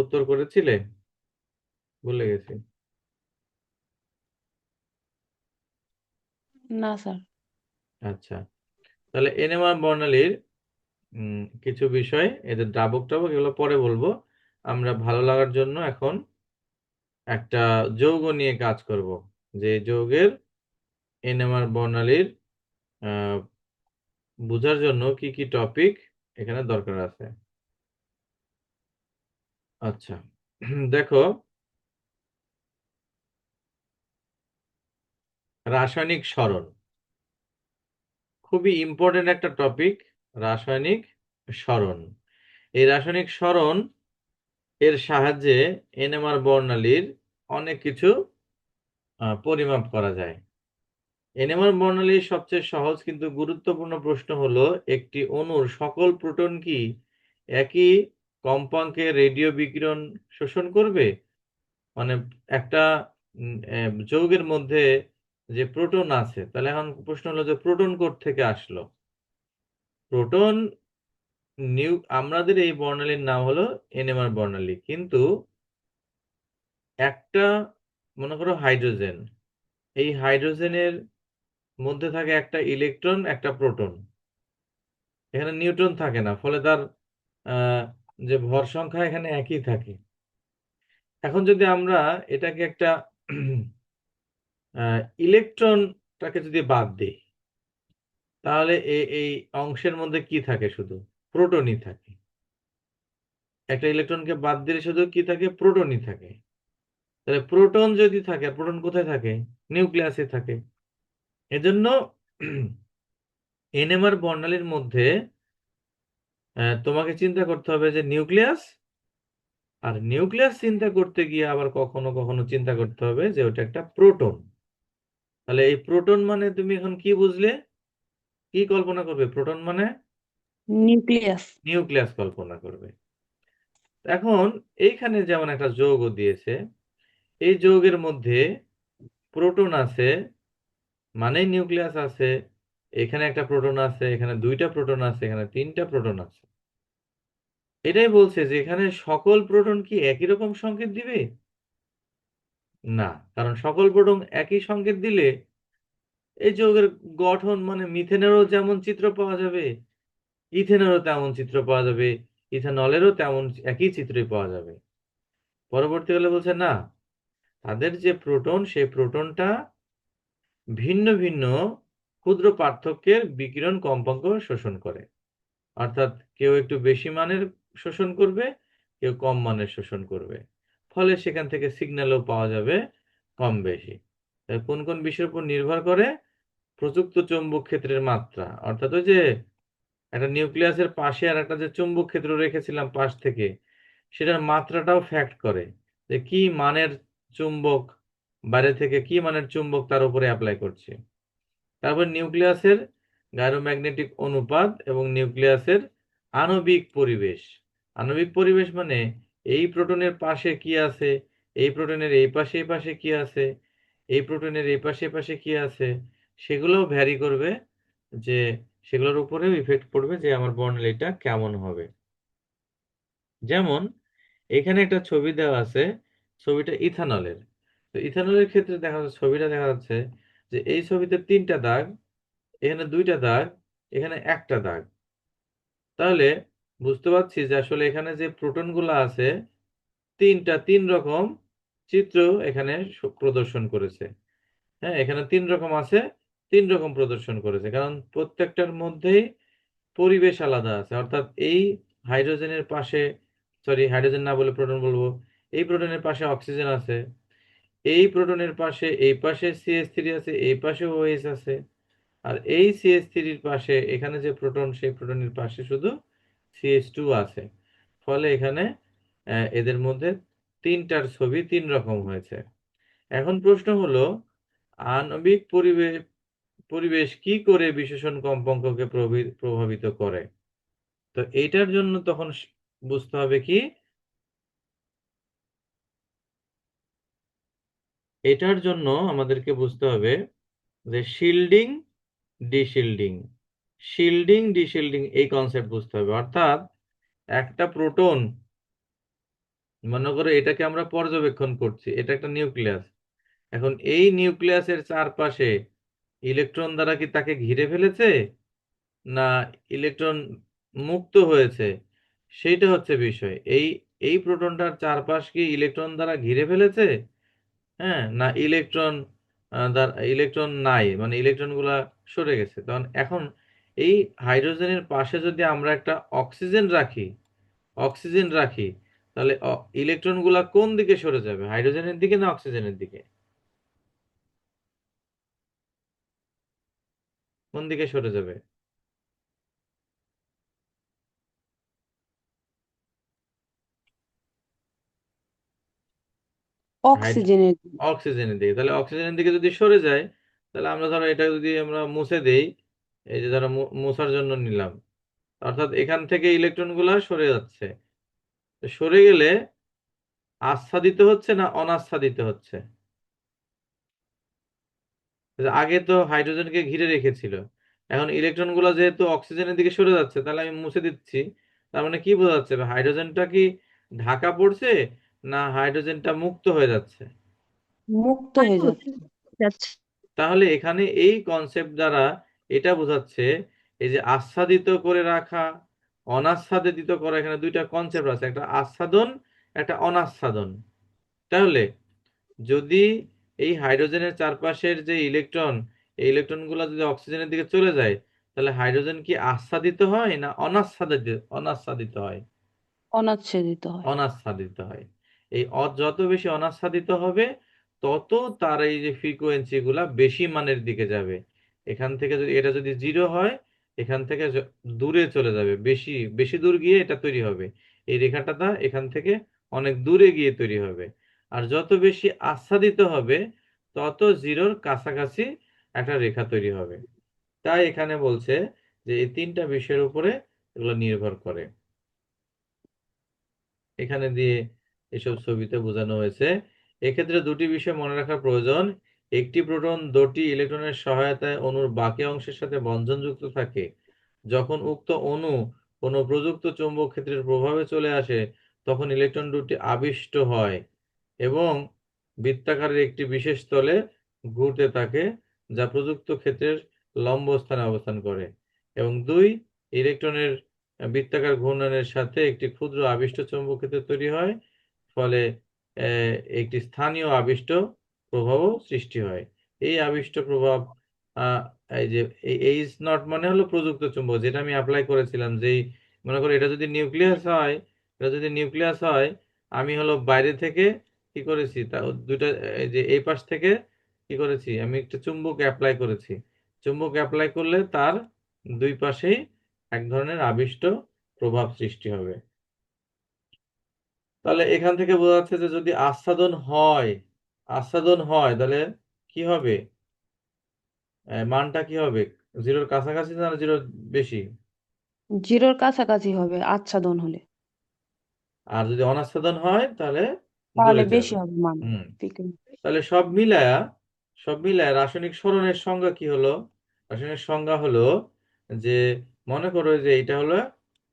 উত্তর করেছিলে? ভুলে গেছি। না স্যার। আচ্ছা, তাহলে এনএমআর বর্ণালীর কিছু বিষয়, এদের দ্রাবক টাবক এগুলো পরে বলবো। আমরা ভালো লাগার জন্য এখন একটা যৌগ নিয়ে কাজ করব, যে যৌগের এনএমআর বর্ণালীর আহ, বোঝার জন্য কি কি টপিক এখানে দরকার আছে। আচ্ছা, দেখো, রাসায়নিক সরণ খুবই ইম্পর্টেন্ট একটা টপিক। রাসায়নিক সরণ, এই রাসায়নিক সরণ এর সাহায্যে এনএমআর বর্ণালীর অনেক কিছু পরিমাপ করা যায়। এনএমআর বর্ণালীর সবচেয়ে সহজ কিন্তু গুরুত্বপূর্ণ প্রশ্ন হলো, একটি অণুর সকল প্রোটন কি একই কম্পাঙ্কে রেডিও বিকিরণ শোষণ করবে? মানে একটা যৌগের মধ্যে যে প্রোটন আছে, তাহলে এখন প্রশ্ন হলো যে প্রোটন কোথ থেকে আসলো? প্রোটন আমাদের এই বর্ণালীর নাম হলো এনএমআর বর্ণালী, কিন্তু একটা, মনে করো হাইড্রোজেন, এই হাইড্রোজেনের মধ্যে থাকে একটা ইলেকট্রন একটা প্রোটন, এখানে নিউট্রন থাকে না, ফলে তার আহ, যে ভর সংখ্যা এখানে একই থাকে। এখন যদি আমরা এটাকে একটা ইলেকট্রনটাকে যদি বাদ দিই, তাহলে এই অংশের মধ্যে কি থাকে? শুধু প্রোটনই থাকে। একটা ইলেকট্রনকে বাদ দিলে শুধু কি থাকে? প্রোটনই থাকে। তাহলে প্রোটন যদি থাকে, আর প্রোটন কোথায় থাকে? নিউক্লিয়াসে থাকে। এজন্য এনএমআর বর্ণালীর মধ্যে তোমাকে চিন্তা করতে হবে যে নিউক্লিয়াস, আর নিউক্লিয়াস চিন্তা করতে গিয়ে আবার কখনো কখনো চিন্তা করতে হবে যে ওটা একটা প্রোটন। তাহলে এই প্রোটন মানে তুমি এখন কি বুঝলে, কি কল্পনা করবে? প্রোটন মানে নিউক্লিয়াস। নিউক্লিয়াস কল্পনা করবে। এখন এইখানে যেমন একটা যৌগ দিয়েছে, এই যৌগের মধ্যে প্রোটন আছে মানে নিউক্লিয়াস আছে। এখানে একটা প্রোটন আছে, এখানে 2টা প্রোটন আছে, এখানে 3টা প্রোটন আছে। এটাই বলছে যে এখানে সকল প্রোটন কি একই রকম সংকেত দিবে? না, কারণ সকল প্রোটন একই সংকেত দিলে এই যৌগের গঠন, মানে মিথেনেরও যেমন চিত্র পাওয়া যাবে, ইথেনেরও তেমন চিত্র পাওয়া যাবে, ইথানলেরও তেমন একই চিত্রই পাওয়া যাবে। পরবর্তীকালে বলছে না, তাদের যে প্রোটন, সেই প্রোটনটা ভিন্ন ভিন্ন ক্ষুদ্র পার্থক্যের বিকিরণ কম্পাঙ্ক শোষণ করে। অর্থাৎ কেউ একটু বেশি মানের শোষণ করবে, কেউ কম মানের শোষণ করবে, ফলে সেখান থেকে সিগন্যালও পাওয়া যাবে কম বেশি। কোন কোন বিষয়ের উপর নির্ভর করে? প্রযুক্ত চৌম্বক ক্ষেত্রের মাত্রা, অর্থাৎ ওই যে একটা নিউক্লিয়াসের পাশে আর একটা যে চুম্বক ক্ষেত্র রেখেছিলাম পাশ থেকে, সেটার মাত্রাটাও ফ্যাক্ট করে যে কি মানের চুম্বক, বাইরে থেকে কি মানের চুম্বক তার উপরে অ্যাপ্লাই করছে। তারপর নিউক্লিয়াসের গায়রোম্যাগনেটিক অনুপাত এবং নিউক্লিয়াসের আণবিক পরিবেশ। আণবিক পরিবেশ মানে এই প্রোটনের পাশে কি আছে, এই প্রোটনের এই পাশে কি আছে, এই প্রোটনের এই পাশে কি আছে, সেগুলোও ভ্যারি করবে, যে সেগুলোর উপরেও ইফেক্ট পড়বে যে আমার বর্ণালীটা কেমন হবে। যেমন এখানে একটা ছবি দেওয়া আছে, ছবিটা ইথানলের। তো ইথানলের ক্ষেত্রে দেখা যাচ্ছে, ছবিটা দেখা যাচ্ছে যে এই ছবিতে 3টা দাগ, এখানে 2টা দাগ, এখানে একটা দাগ। তাহলে বুঝতে পারছি যে আসলে এখানে যে প্রোটন গুলো আছে, 3 রকম চিত্র এখানে প্রদর্শন করেছে। হ্যাঁ, এখানে 3 রকম আছে, 3 রকম প্রদর্শন করেছে, কারণ প্রত্যেকটার মধ্যেই পরিবেশ আলাদা আছে। অর্থাৎ এই হাইড্রোজেনের পাশে, সরি হাইড্রোজেন না বলে প্রোটন বলবো, এই প্রোটনের পাশে অক্সিজেন আছে, এই প্রোটনের পাশে এই পাশে CH3 আছে, এই পাশে OH আছে, আর এই CH3-র পাশে এখানে যে প্রোটন, সেই প্রোটনের পাশে শুধু CH2 আছে। ফলে এখানে এদের মধ্যে 3টার ছবি 3 রকম হয়েছে। এখন প্রশ্ন হলো, আণবিক পরিবেশ পরিবেশ কি করে বিশেষণ কম্পাঙ্ককে প্রভাবিত করে? তো এইটার জন্য তখন বুঝতে হবে কি, এটার জন্য আমাদেরকে বুঝতে হবে যে শিল্ডিং ডিশিল্ডিং, শিল্ডিং ডিশিল্ডিং এই কনসেপ্ট বুঝতে হবে। অর্থাৎ একটা প্রোটন, মনে করো এটাকে আমরা পর্যবেক্ষণ করছি, এটা একটা নিউক্লিয়াস। এখন এই নিউক্লিয়াসের চারপাশে ইলেকট্রন দ্বারা কি তাকে ঘিরে ফেলেছে, না ইলেকট্রন মুক্ত হয়েছে, সেইটা হচ্ছে বিষয়। এই এই প্রোটনটার চারপাশ কি ইলেকট্রন দ্বারা ঘিরে ফেলেছে, হ্যাঁ, না ইলেকট্রন দ্বারা, ইলেকট্রন নাই মানে ইলেকট্রন গুলা সরে গেছে। তখন এখন এই হাইড্রোজেনের পাশে যদি আমরা একটা অক্সিজেন রাখি, অক্সিজেন রাখি, তাহলে ইলেকট্রন গুলা কোন দিকে সরে যাবে, হাইড্রোজেনের দিকে না অক্সিজেনের দিকে? কোন দিকে সরে যাবে? অক্সিজেনের দিকে। অক্সিজেনের দিকে। তাহলে অক্সিজেনের দিকে যদি সরে যায়, তাহলে আমরা ধরো এটা যদি আমরা মুছে দেই, এই যে ধরো মোছার জন্য নিলাম, অর্থাৎ এখান থেকে ইলেকট্রন গুলা সরে যাচ্ছে। তো সরে গেলে আচ্ছাদিত হচ্ছে না অনাচ্ছাদিত হচ্ছে? আগে তো হাইড্রোজেনকে ঘিরে রেখেছিল, এখন ইলেকট্রন গুলা যেহেতু অক্সিজেনের দিকে সরে যাচ্ছে, তাহলে আমি মুছে দিচ্ছি। তার মানে কি বোঝা যাচ্ছে, হাইড্রোজেনটা কি ঢাকা পড়ছে, না হাইড্রোজেনটা মুক্ত হয়ে যাচ্ছে? মুক্ত হয়ে যাচ্ছে। যাচ্ছে। তাহলে এখানে এই কনসেপ্ট দ্বারা এটা বোঝাচ্ছে, এই যে আচ্ছাদিত করে রাখা, অনাচ্ছাদিত করা, এখানে 2টা কনসেপ্ট আছে, একটা আচ্ছাদন, একটা অনাচ্ছাদন। তাহলে যদি এই হাইড্রোজেনের চারপাশের যে ইলেকট্রন, এই ইলেকট্রনগুলো যদি অক্সিজেনের দিকে চলে যায়, তাহলে হাইড্রোজেন কি আচ্ছাদিত হয় না অনাচ্ছাদিত, অনাচ্ছাদিত হয়? অনাচ্ছাদিত হয়। অনাচ্ছাদিত হয়। এই যত বেশি অনাচ্ছাদিত হবে, তত তার এই যে ফ্রিকোয়েন্সি গুলা বেশি মানের দিকে যাবে। এখান থেকে যদি এটা যদি 0 হয়, এখান থেকে দূরে চলে যাবে, বেশি বেশি দূর গিয়ে এটা তৈরি হবে। এই রেখাটা এখান থেকে অনেক দূরে গিয়ে তৈরি হবে। আর যত বেশি আচ্ছাদিত হবে, তত 0-র কাছাকাছি একটা রেখা তৈরি হবে। তাই এখানে বলছে যে এই 3টা বিষয়ের উপরে এগুলো নির্ভর করে। এখানে দিয়ে এসব ছবিতে বোঝানো হয়েছে। এক্ষেত্রে 2টি বিষয় মনে রাখা প্রয়োজন। একটি প্রোটন 2টি ইলেকট্রনের সহায়তায় অণুর বাকি অংশের সাথে বন্ধনযুক্ত থাকে। যখন উক্ত অণু কোনো প্রযুক্ত চৌম্বক ক্ষেত্রের প্রভাবে চলে আসে, তখন ইলেকট্রন 2টি আবিষ্ট হয় এবং বৃত্তাকারের একটি বিশেষ তলে ঘুরতে থাকে, যা প্রযুক্ত ক্ষেত্রের লম্ব স্থানে অবস্থান করে। এবং 2, ইলেকট্রনের বৃত্তাকার ঘূর্ণনের সাথে একটি ক্ষুদ্র আবিষ্ট চৌম্বক ক্ষেত্র তৈরি হয়, ফলে একটি স্থানীয় আবিষ্ট প্রভাবও সৃষ্টি হয়। এই আবিষ্ট প্রভাব, আহ, এই যে এইচ নট মানে হলো প্রযুক্ত চুম্বক, যেটা আমি অ্যাপ্লাই করেছিলাম, যেই মনে করো এটা যদি নিউক্লিয়াস হয়, এটা যদি নিউক্লিয়াস হয়, আমি হলো বাইরে থেকে কি করেছি, তা 2টা, এই যে এই পাশ থেকে কি করেছি, আমি একটা চুম্বক অ্যাপ্লাই করেছি। চুম্বক অ্যাপ্লাই করলে তার 2 পাশেই এক ধরনের আবিষ্ট প্রভাব সৃষ্টি হবে। তাহলে এখান থেকে বোঝা যাচ্ছে যে যদি আচ্ছাদন হয়, আচ্ছাদন হয়, তাহলে কি হবে, মানটা কি হবে, 0-র কাছাকাছি না 0-র বেশি? 0-র কাছাকাছি হবে আচ্ছাদন হলে। আর যদি অনাচ্ছাদন হয়, তাহলে তাহলে দূরে বেশি যাবে। হবে মান। হুম। ফ্রিকোয়েন্সি। তাহলে সব মিলায়া রাসায়নিক সরণের সংজ্ঞা কি হলো? রাসায়নিক সংজ্ঞা হলো যে, মনে করো যে এটা হলো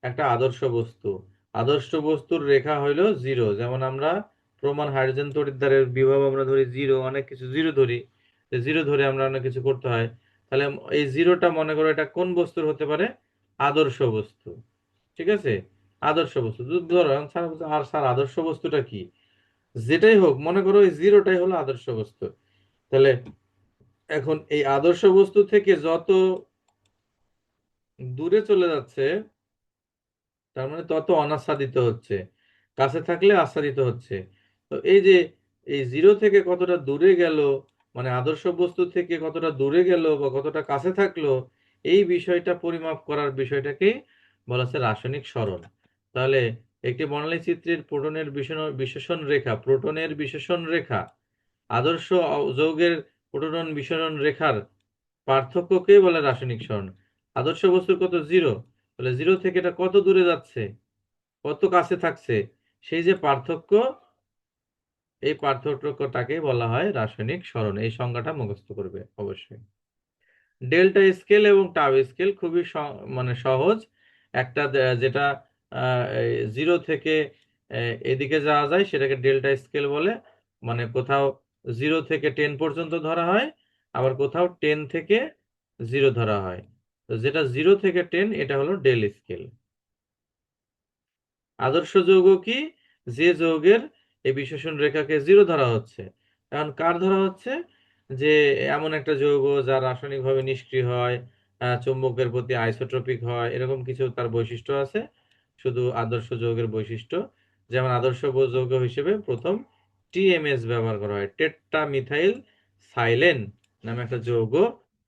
একটা আদর্শ বস্তু। আদর্শ বস্তুর রেখা হইলো 0, যেমন আমরা প্রমাণ হাইড্রোজেন তড়িৎদ্বারের বিভব আমরা ধরি 0, অনেক কিছু 0 ধরি, 0 ধরে আমরা অনেক কিছু করতে হয়। তাহলে এই 0টা মনে করো এটা কোন বস্তুর হতে পারে? আদর্শ বস্তু। ঠিক আছে, আদর্শ বস্তু ধরো, আর স্যার আদর্শ বস্তুটা কি? যেটাই হোক, মনে করো এই 0টাই হলো আদর্শ বস্তু। তাহলে এখন এই আদর্শ বস্তু থেকে যত দূরে চলে যাচ্ছে তার মানে তত অনাচ্ছাদিত হচ্ছে, কাছে থাকলে আচ্ছাদিত হচ্ছে। তো এই যে এই জিরো থেকে কতটা দূরে গেল, মানে আদর্শ বস্তু থেকে কতটা দূরে গেল বা কতটা কাছে থাকলো, এই বিষয়টা পরিমাপ করার বিষয়টাকে বলা হচ্ছে রাসায়নিক সরণ। তাহলে একটি বর্ণালী চিত্রের বিশেষণ রেখা, প্রোটনের বিশেষণ রেখা আদর্শ যৌগের প্রোটন বিশেষণ রেখার পার্থক্যকেই বলে রাসায়নিক সরণ। আদর্শ বস্তুর কত জিরো, তাহলে জিরো থেকে এটা কত দূরে যাচ্ছে, কত কাছে থাকছে, সেই যে পার্থক্য, এই পার্থক্যটাকে বলা হয় রাসায়নিক সরণ। এই সংজ্ঞাটা মুখস্থ করবে অবশ্যই। ডেল্টা স্কেল এবং টাউ স্কেল খুবই মানে সহজ। একটা যেটা জিরো থেকে এদিকে যাওয়া যায় সেটাকে ডেল্টা স্কেল বলে, মানে কোথাও 0 থেকে 10 পর্যন্ত ধরা হয়, আবার কোথাও 10 থেকে 0 ধরা হয়। তো যেটা 0 থেকে 10 এটা হলো ডেল স্কেল। আদর্শ যৌগ কি, যে যৌগের এই বিশেষণ রেখাকে 0 ধরা হচ্ছে। এখন কার ধরা হচ্ছে, যে এমন একটা যৌগ যা রাসায়নিকভাবে নিষ্ক্রিয় হয়, চুম্বকের প্রতি আইসোট্রপিক হয়, এরকম কিছু তার বৈশিষ্ট্য আছে, শুধু আদর্শ যৌগের বৈশিষ্ট্য। যেমন আদর্শ যৌগ হিসেবে প্রথম টিএমএস ব্যবহার করা হয়, টেট্রা মিথাইল সাইলেন নামে একটা যৌগ।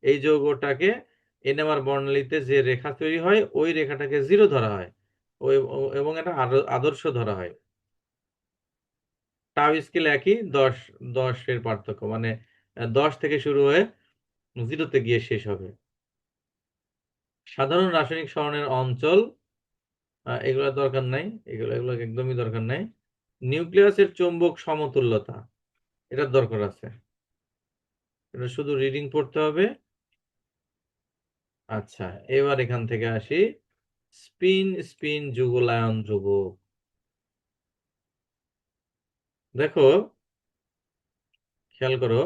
এই যৌগটাকে এনএমআর বর্ণালীতে যে রেখা তৈরি হয় ওই রেখাটাকে 0 ধরা হয়, এবং এটা আদর্শ ধরা হয়। টাউ স্কেল একই, 10 এর পার্থক্য, মানে 10 থেকে শুরু হয়ে 0-তে গিয়ে শেষ হবে। সাধারণ রাসায়নিক সরণের অঞ্চল, এগুলো দরকার নাই, এগুলো একদমই দরকার নাই। নিউক্লিয়াসের চৌম্বক সমতুল্যতা, এটার দরকার আছে, এটা শুধু রিডিং পড়তে হবে। আচ্ছা, এবার এখান থেকে আসি, স্পিন স্পিন যুগলায়ন ধ্রুবক। দেখো, খেয়াল করো,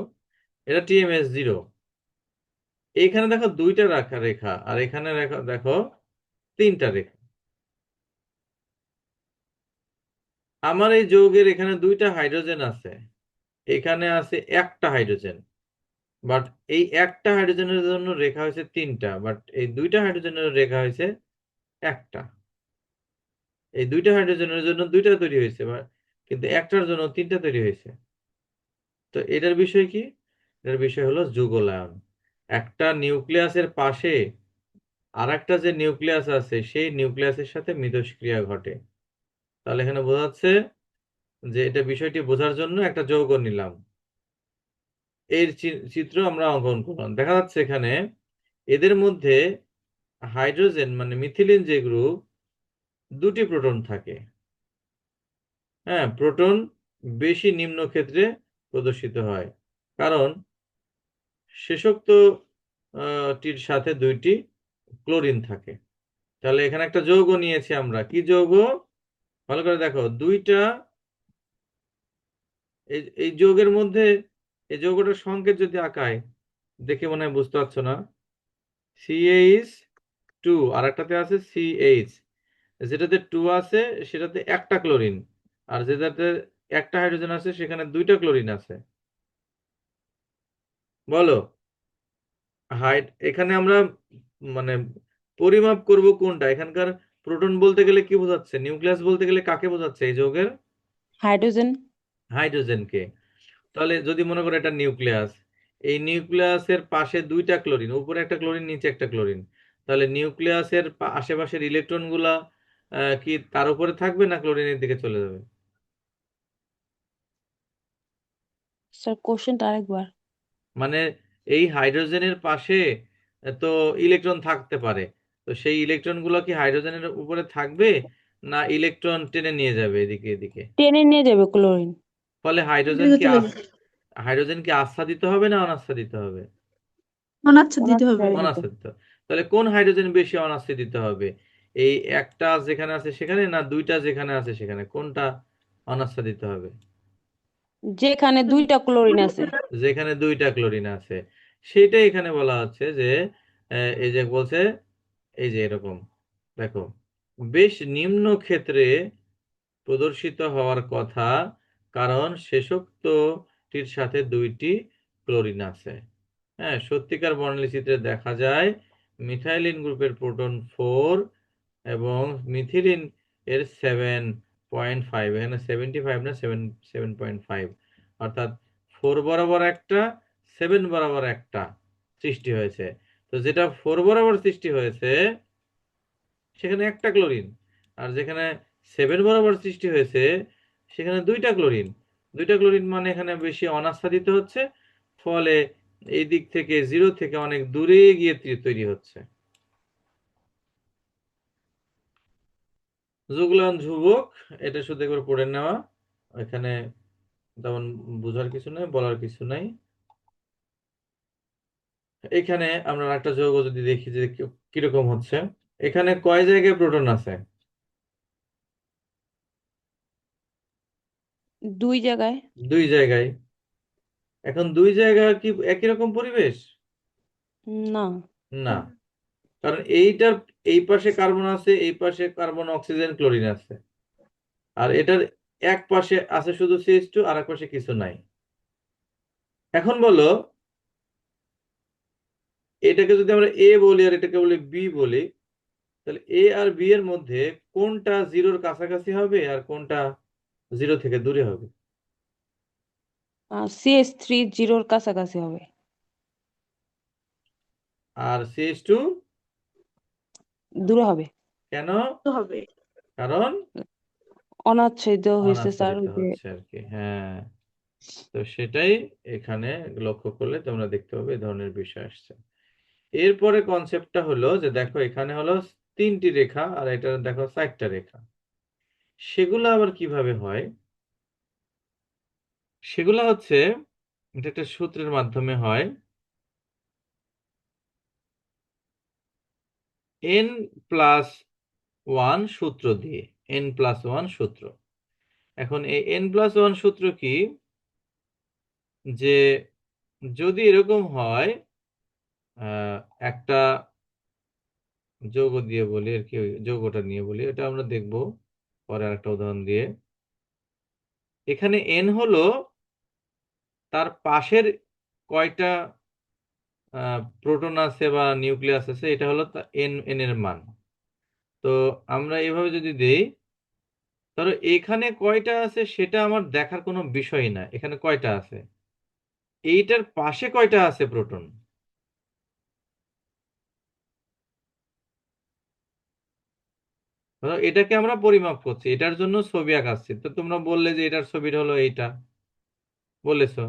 এটা টিএমএস 0, এইখানে দেখো 2টা রেখা, আর এখানে দেখো 3টা রেখা। আমার এই যৌগের এখানে 2টা হাইড্রোজেন আছে, এখানে আছে 1টা হাইড্রোজেন, বাট এই 1টা হাইড্রোজেনের জন্য রেখা হয়েছে 3টা, বাট এই 2টা হাইড্রোজেনের রেখা হয়েছে 1টা। এই 2টা হাইড্রোজেনের জন্য 2টা তৈরি হয়েছে, কিন্তু 1টার জন্য 3টা তৈরি হয়েছে। তো এটার বিষয় কি, এটার বিষয় হলো যুগলায়ন। একটা নিউক্লিয়াসের পাশে আর একটা যে নিউক্লিয়াস আছে সেই নিউক্লিয়াসের সাথে মিথস্ক্রিয়া ঘটে। তাহলে এখানে বোঝাচ্ছে যে এটা বিষয়টি বোঝার জন্য একটা যৌগ নিলাম, এর চিত্র আমরা অঙ্কন করলাম। দেখা যাচ্ছে এখানে এদের মধ্যে হাইড্রোজেন মানে মিথিলিন যে গ্রুপ, 2টি প্রোটন থাকে। হ্যাঁ, প্রোটন বেশি নিম্ন ক্ষেত্রে প্রদর্শিত হয়, কারণ শেষোক্ত টির সাথে 2টি ক্লোরিন থাকে। তাহলে এখানে একটা যৌগ নিয়েছি আমরা, কি যৌগ, ভালো করে দেখো, 2টা, এই যৌগের মধ্যে এই যৌগটার সংকেত যদি আঁকায়, দেখে মনে হয় বুঝতে পারছো না, CH2, আর একটাতে আছে CH, যেটাতে 2 আছে সেটাতে একটা ক্লোরিন, আর যেটাতে একটা হাইড্রোজেন আছে সেখানে 2টা ক্লোরিন আছে। বলো, এখানে আমরা মানে পরিমাপ করব কোনটা, এখানকার প্রোটন বলতে গেলে কি বোঝাচ্ছে, নিউক্লিয়াস বলতে গেলে কাকে বোঝাচ্ছে, এই যৌগের হাইড্রোজেন। হাইড্রোজেনকে। তাহলে যদি মনে করো এটা নিউক্লিয়াস, এই নিউক্লিয়াসের পাশে 2টা ক্লোরিন, উপরে একটা ক্লোরিন নিচে একটা ক্লোরিন, তাহলে নিউক্লিয়াসের আশেপাশের ইলেকট্রন গুলা কি তার উপরে থাকবে না ক্লোরিনের দিকে চলে যাবে? স্যার কোশ্চেনটা আরেকবার। মানে এই হাইড্রোজেনের পাশে তো ইলেকট্রন থাকতে পারে, তো সেই ইলেকট্রন গুলো কি হাইড্রোজেনের উপরে থাকবে, না ইলেকট্রন টেনে নিয়ে যাবে এদিকে এদিকে? টেনে নিয়ে যাবে ক্লোরিন। ফলে এদিকে চলে যাবে। হাইড্রোজেন কি আচ্ছাদিত হবে না অনাচ্ছাদিত হবে? অনাচ্ছাদিত হবে। অনাচ্ছাদিত। অনাচ্ছাদিত। তাহলে কোন হাইড্রোজেন বেশি অনাচ্ছাদিত হবে, এই একটা যেখানে আছে সেখানে, না 2টা যেখানে আছে সেখানে, কোনটা অনাচ্ছাদিত হবে? যেখানে 2টা ক্লোরিন আছে। যেখানে 2টা ক্লোরিন আছে, সেটাই এখানে বলা হচ্ছে যে এই যে বলছে, এই যে এরকম দেখো, বেশ নিম্ন ক্ষেত্রে প্রদর্শিত হওয়ার কথা, কারণ শেষোক্তটির সাথে 2টি ক্লোরিন আছে। হ্যাঁ, সত্যিকার বর্ণালী চিত্রে দেখা যায় মিথাইলিন গ্রুপের প্রোটন 4 এবং মিথিলিন এর 7.5, এখানে 75 না 7.5, অর্থাৎ 4 বরাবর একটা, 7 বরাবর একটা সৃষ্টি হয়েছে। তো যেটা 4 বরাবর সৃষ্টি হয়েছে সেখানে একটা ক্লোরিন, আর যেখানে 7 বরাবর সৃষ্টি হয়েছে সেখানে দুইটা ক্লোরিন। দুইটা ক্লোরিন মানে এখানে বেশি অনাস্থা দিতে হচ্ছে, ফলে এই দিক থেকে জিরো থেকে অনেক দূরে গিয়ে তৈরি হচ্ছে। যোগলয়ন ধ্রুবক, এটা শুধু একবার পড়ে নেওয়া, এখানে তেমন বোঝার কিছু নাই, বলার কিছু নাই। এখানে আমরা একটা যৌগ যদি দেখি যে কিরকম হচ্ছে, এখানে কয় জায়গায় প্রোটন আছে? 2 জায়গায়। 2 জায়গায়। এখন 2 জায়গায় কি একই রকম পরিবেশ? না। না, কারণ এইটার এই পাশে কার্বন আছে, এই পাশে কার্বন, অক্সিজেন, ক্লোরিন আছে, আর এটার এক পাশে আছে শুধু CH2, আর এক পাশে কিছু নাই। এখন বলো, এটাকে যদি আমরা এ বলি আর এটাকে বলি বি বলি, তাহলে এ আর বি এর মধ্যে কোনটা জিরোর কাছাকাছি হবে আর কোনটা জিরো থেকে দূরে হবে? CH3 জিরোর কাছাকাছি হবে। আর CH2 দূরে হবে। কেন? হবে। কারণ অনাচ্ছেদ্য হয়েছে স্যার, অনাচ্ছাদিত ওই যে হচ্ছে আর কি। হ্যাঁ, তো সেটাই এখানে লক্ষ্য করলে তোমরা দেখতে পাবে এই ধরনের বিষয় আসছে। এরপরে কনসেপ্টটা হলো যে দেখো এখানে হলো 3টি রেখা আর এটা দেখো 4টা রেখা। সেগুলো আবার কিভাবে হয়? সেগুলো হচ্ছে, এটা একটা সূত্রের মাধ্যমে হয়, n+1 সূত্র দিয়ে। n+1 সূত্র। এখন এই n+1 সূত্র কি, যে যদি এরকম হয়, একটা যৌগ দিয়ে বলি আর কি, ওই যৌগটা নিয়ে বলি, এটা আমরা দেখব পরে আরেকটা উদাহরণ দিয়ে। এখানে n হলো তার পাশের কয়টা প্রোটন আছে বা নিউক্লিয়াস আছে, এটা হলো n এর মান। তো আমরা এভাবে যদি দেই, ধরো এখানে কয়টা আছে সেটা আমার দেখার কোনো বিষয় না, এখানে কয়টা আছে, এইটার পাশে কয়টা আছে প্রোটন। ধরো এটাকে আমরা পরিমাপ করছি, এটার জন্য ছবি আঁকাচ্ছি, তো তোমরা বললে যে এটার ছবিটা হলো এইটা, বলেছো,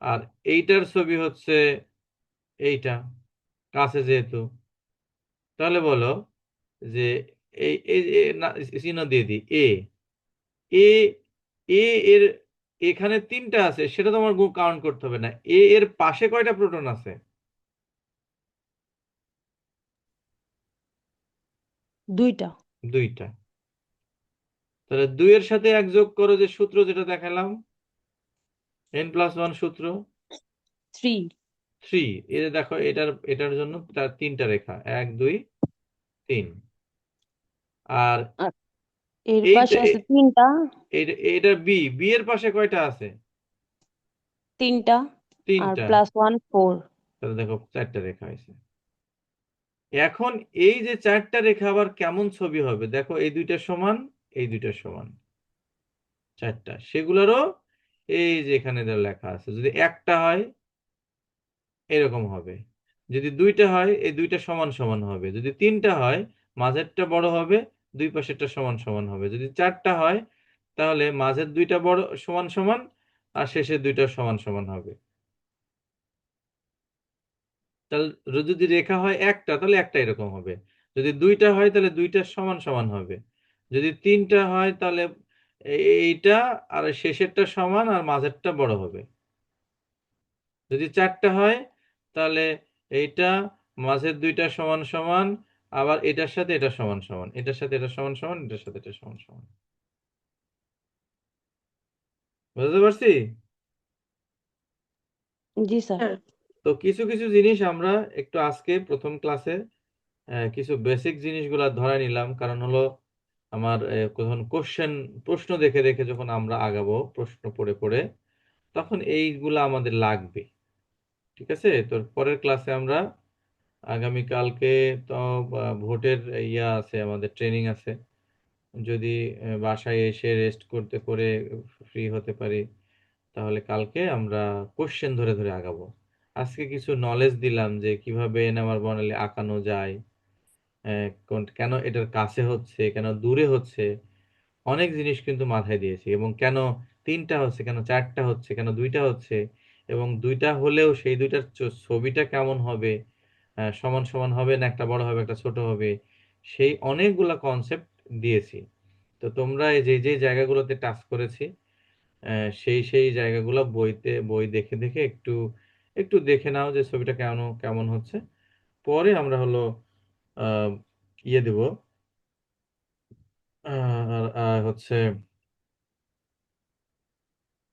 আর এইটার ছবি হচ্ছে এইটা, কাছে যেহেতু, তাহলে বলো যে এই এই না, চিহ্ন দিয়ে দিই এ, এ এ এর এখানে 3টা আছে সেটা তোমার কাউন্ট করতে হবে না, এ এর পাশে কয়টা প্রোটন আছে? 2টা। 2টা। তাহলে 2 এর সাথে 1 যোগ করো, যে সূত্র যেটা দেখালাম, n+1 সূত্র, 3। 3। এই যে দেখো এটার এটার জন্য তার 3টা রেখা, 1 2 3। আর আর এর এইটা পাশে আছে 3টা। এটা বি, বি এর পাশে কয়টা আছে? 3টা। আর 3টা। +1 4। তাহলে দেখো 4টা রেখা হয়েছে। এখন এই যে 4টা রেখা আবার কেমন ছবি হবে, দেখো এই দুইটা সমান, এই দুইটা সমান, 4টা, সেগুলোরও এই যে এখানে যা লেখা আছে, যদি একটা হয় এরকম হবে, যদি 2টা হয় এই দুইটা সমান সমান হবে, যদি 3টা হয় মাঝেরটা বড় হবে, দুই পাশেরটা সমান সমান হবে, যদি 4টা হয় তাহলে মাঝের দুইটা বড় সমান সমান আর শেষের দুইটা সমান সমান হবে। তাহলে যদি রেখা হয় একটা তাহলে একটা এরকম হবে, যদি 2টা হয় তাহলে দুইটা সমান সমান হবে, যদি 3টা হয় তাহলে এইটা আর শেষেরটা সমান আর মাঝেরটা বড় হবে, যদি 4টা হয় তাহলে এইটা মাঝের দুইটা সমান সমান, আবার এটার সাথে এটা সমান সমান, এটার সাথে এটা সমান সমান, এটার সাথে এটা সমান সমান। বুঝতে পারছি? জি স্যার। হ্যাঁ। তো কিছু কিছু জিনিস আমরা একটু আজকে প্রথম ক্লাসে কিছু বেসিক জিনিসগুলা ধরে নিলাম, কারণ হলো আমার যখন প্রশ্ন দেখে দেখে যখন আমরা আগাবো প্রশ্ন পড়ে পড়ে, তখন এইগুলা আমাদের লাগবে। ঠিক আছে? তো পরের ক্লাসে আমরা আগামীকালকে তো ভোটের ইয়া আছে, আমাদের ট্রেনিং আছে। যদি বাসায় এসে রেস্ট করতে করে ফ্রি হতে পারি, তাহলে কালকে আমরা কোশ্চেন ধরে ধরে আগাবো। আজকে কিছু নলেজ দিলাম যে কিভাবে এনএমআর বর্ণালী আঁকানো যায়, কেন এটার কাছে হচ্ছে, কেন দূরে হচ্ছে, অনেক জিনিস কিন্তু মাথায় দিয়েছি। এবং কেন তিনটা হচ্ছে, কেন চারটা হচ্ছে, কেন দুইটা হচ্ছে, এবং দুইটা হলেও সেই দুইটার ছবিটা কেমন হবে, সমান সমান হবে না একটা বড় হবে একটা ছোট হবে, সেই অনেকগুলা কনসেপ্ট দিয়েছি। তো তোমরা এই যে যে জায়গাগুলোতে টাচ করেছি, সেই সেই জায়গাগুলো বই দেখে দেখে একটু একটু দেখে নাও যে ছবিটা কেমন কেমন হচ্ছে। পরে আমরা হলো আহ ইয়ে দেব, হচ্ছে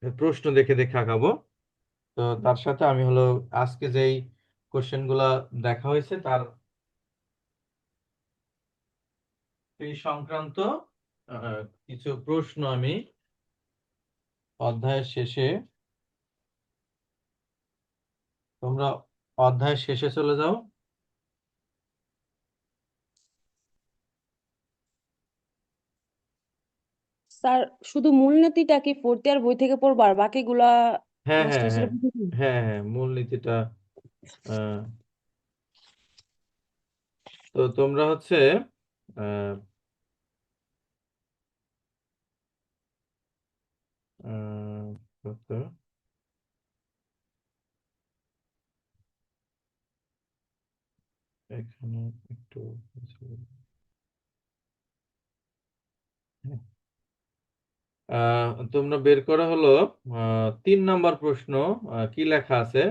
প্রশ্ন দেখে দেখে আঁকাবো। তো তার সাথে আমি হলো আজকে যেই কোশ্চেন গুলা দেখা হয়েছে তার সেই সংক্রান্ত কিছু প্রশ্ন আমি অধ্যায়ের শেষে, তোমরা অধ্যায়ের শেষে চলে যাও। স্যার, শুধু মূলনীতিটা কি ফোর্থ ইয়ার বই থেকে পড়বো আর বাকিগুলা হ্যাঁ হ্যাঁ মাস্টার্স এর হ্যাঁ বই থেকে? হ্যাঁ হ্যাঁ, মূলনীতিটা। আহ, তো তোমরা হচ্ছে আহ, আহ, কত? এখানে একটু হ্যাঁ। তোমরা বের করা হলো 3 নম্বর প্রশ্ন। কি লেখা আছে?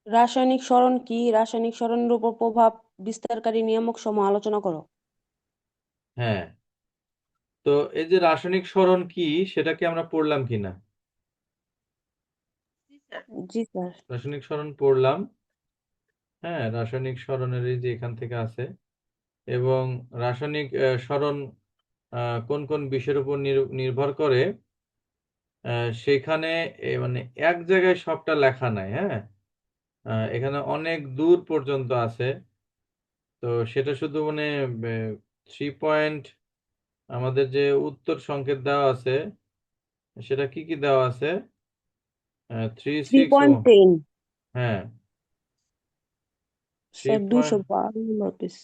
রাসায়নিক সরণ কি? রাসায়নিক সরণের উপর প্রভাব বিস্তারকারী নিয়ামক সমূহ আলোচনা করো। হ্যাঁ। তো এই যে রাসায়নিক সরণ কি, সেটা কি আমরা পড়লাম কিনা? জি স্যার। রাসায়নিক সরণ পড়লাম। হ্যাঁ, রাসায়নিক সরণের এই যে এখান থেকে আছে। এবং রাসায়নিক সরণ কোন কোন বিষয়ের উপর নির্ভর করে, সেখানে মানে এক জায়গায় সবটা লেখা নাই। হ্যাঁ, এখানে অনেক দূর পর্যন্ত আছে। তো সেটা শুধু মানে 3 পয়েন্ট, আমাদের যে উত্তর সংকেত দেওয়া আছে সেটা কি কি দেওয়া আছে? 3, 6 ও 3.10। হ্যাঁ, থ্রি স্যার পয়েন্ট 212 পিস।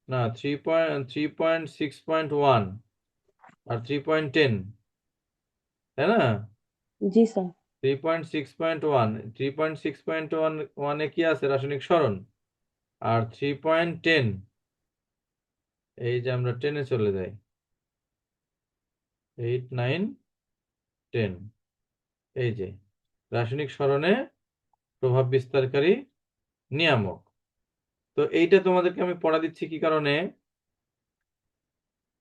না 3.6.1 আর 3.10, তাই না? জি স্যার। 3.6.1, 3.6.1 কি আছে? রাসায়নিক সরণ। আর 3.10, এই যে আমরা 10-এ চলে যাই, 8, 9, 10, এই যে রাসায়নিক সরণে প্রভাব বিস্তারকারী নিয়ামক। তো এইটা তোমাদেরকে আমি পড়া দিচ্ছি কি কারণে?